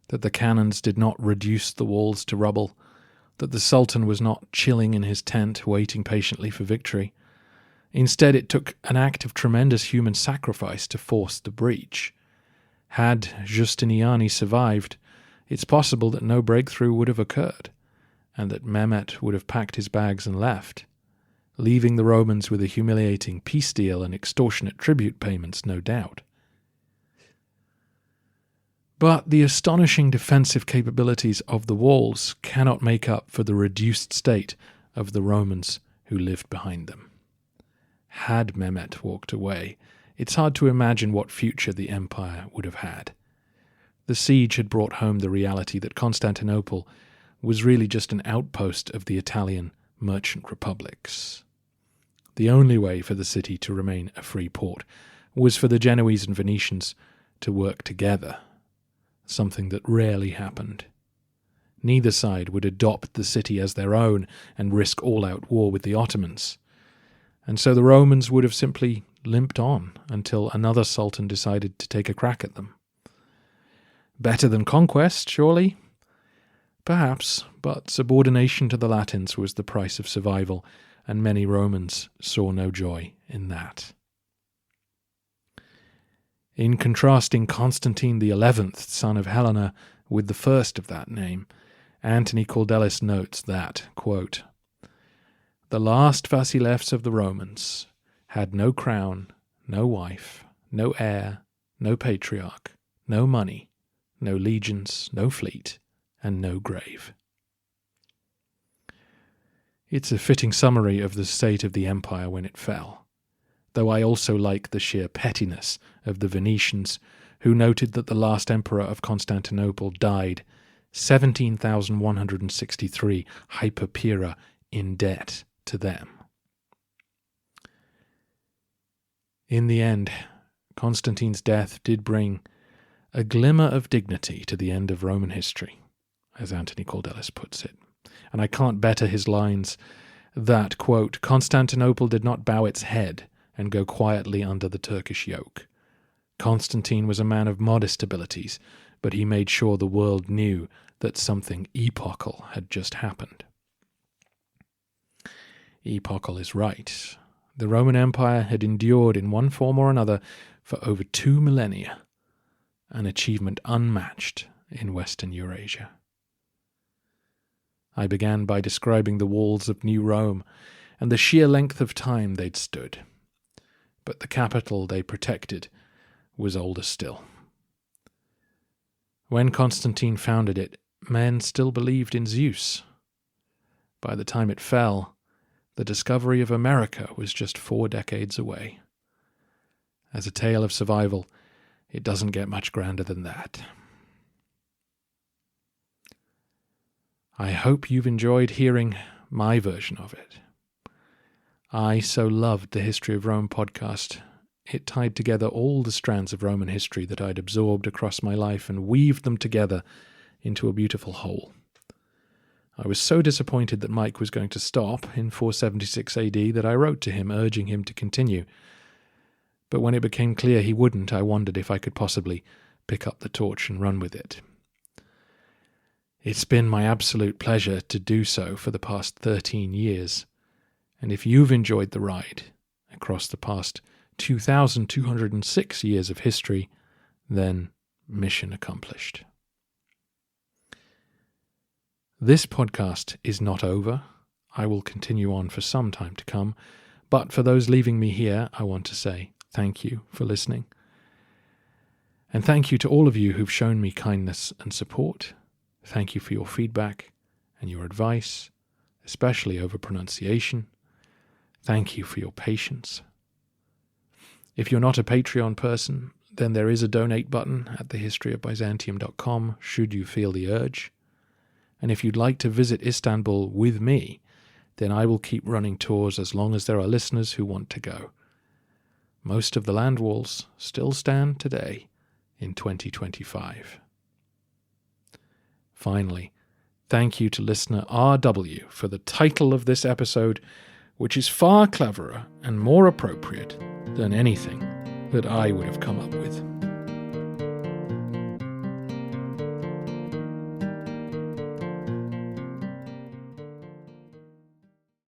Speaker 1: that the cannons did not reduce the walls to rubble, that the Sultan was not chilling in his tent waiting patiently for victory. Instead, it took an act of tremendous human sacrifice to force the breach. Had Giustiniani survived, it's possible that no breakthrough would have occurred, and that Mehmet would have packed his bags and left, leaving the Romans with a humiliating peace deal and extortionate tribute payments, no doubt. But the astonishing defensive capabilities of the walls cannot make up for the reduced state of the Romans who lived behind them. Had Mehmet walked away, it's hard to imagine what future the empire would have had. The siege had brought home the reality that Constantinople was really just an outpost of the Italian merchant republics. The only way for the city to remain a free port was for the Genoese and Venetians to work together, something that rarely happened. Neither side would adopt the city as their own and risk all-out war with the Ottomans, and so the Romans would have simply limped on until another sultan decided to take a crack at them. Better than conquest, surely? Perhaps, but subordination to the Latins was the price of survival, and many Romans saw no joy in that. In contrasting Constantine XI, son of Helena, with the first of that name, Antony Cordelis notes that, quote, "The last Vasilevs of the Romans had no crown, no wife, no heir, no patriarch, no money, no legions, no fleet, and no grave." It's a fitting summary of the state of the empire when it fell, though I also like the sheer pettiness of the Venetians, who noted that the last emperor of Constantinople died 17,163 hyperpera in debt to them. In the end, Constantine's death did bring a glimmer of dignity to the end of Roman history, as Antony Cordelis puts it. And I can't better his lines that, quote, "Constantinople did not bow its head and go quietly under the Turkish yoke. Constantine was a man of modest abilities, but he made sure the world knew that something epochal had just happened." Epochal is right. The Roman Empire had endured in one form or another for over 2 millennia, an achievement unmatched in Western Eurasia. I began by describing the walls of New Rome and the sheer length of time they'd stood. But the capital they protected was older still. When Constantine founded it, men still believed in Zeus. By the time it fell, the discovery of America was just 4 decades away. As a tale of survival, it doesn't get much grander than that. I hope you've enjoyed hearing my version of it. I so loved the History of Rome podcast. It tied together all the strands of Roman history that I'd absorbed across my life and weaved them together into a beautiful whole. I was so disappointed that Mike was going to stop in 476 AD that I wrote to him urging him to continue. But when it became clear he wouldn't, I wondered if I could possibly pick up the torch and run with it. It's been my absolute pleasure to do so for the past 13 years, and if you've enjoyed the ride across the past 2,206 years of history, then mission accomplished. This podcast is not over. I will continue on for some time to come, but for those leaving me here, I want to say thank you for listening. And thank you to all of you who've shown me kindness and support. Thank you for your feedback and your advice, especially over pronunciation. Thank you for your patience. If you're not a Patreon person, then there is a donate button at thehistoryofbyzantium.com should you feel the urge. And if you'd like to visit Istanbul with me, then I will keep running tours as long as there are listeners who want to go. Most of the land walls still stand today in 2025. Finally, thank you to listener RW for the title of this episode, which is far cleverer and more appropriate than anything that I would have come up with.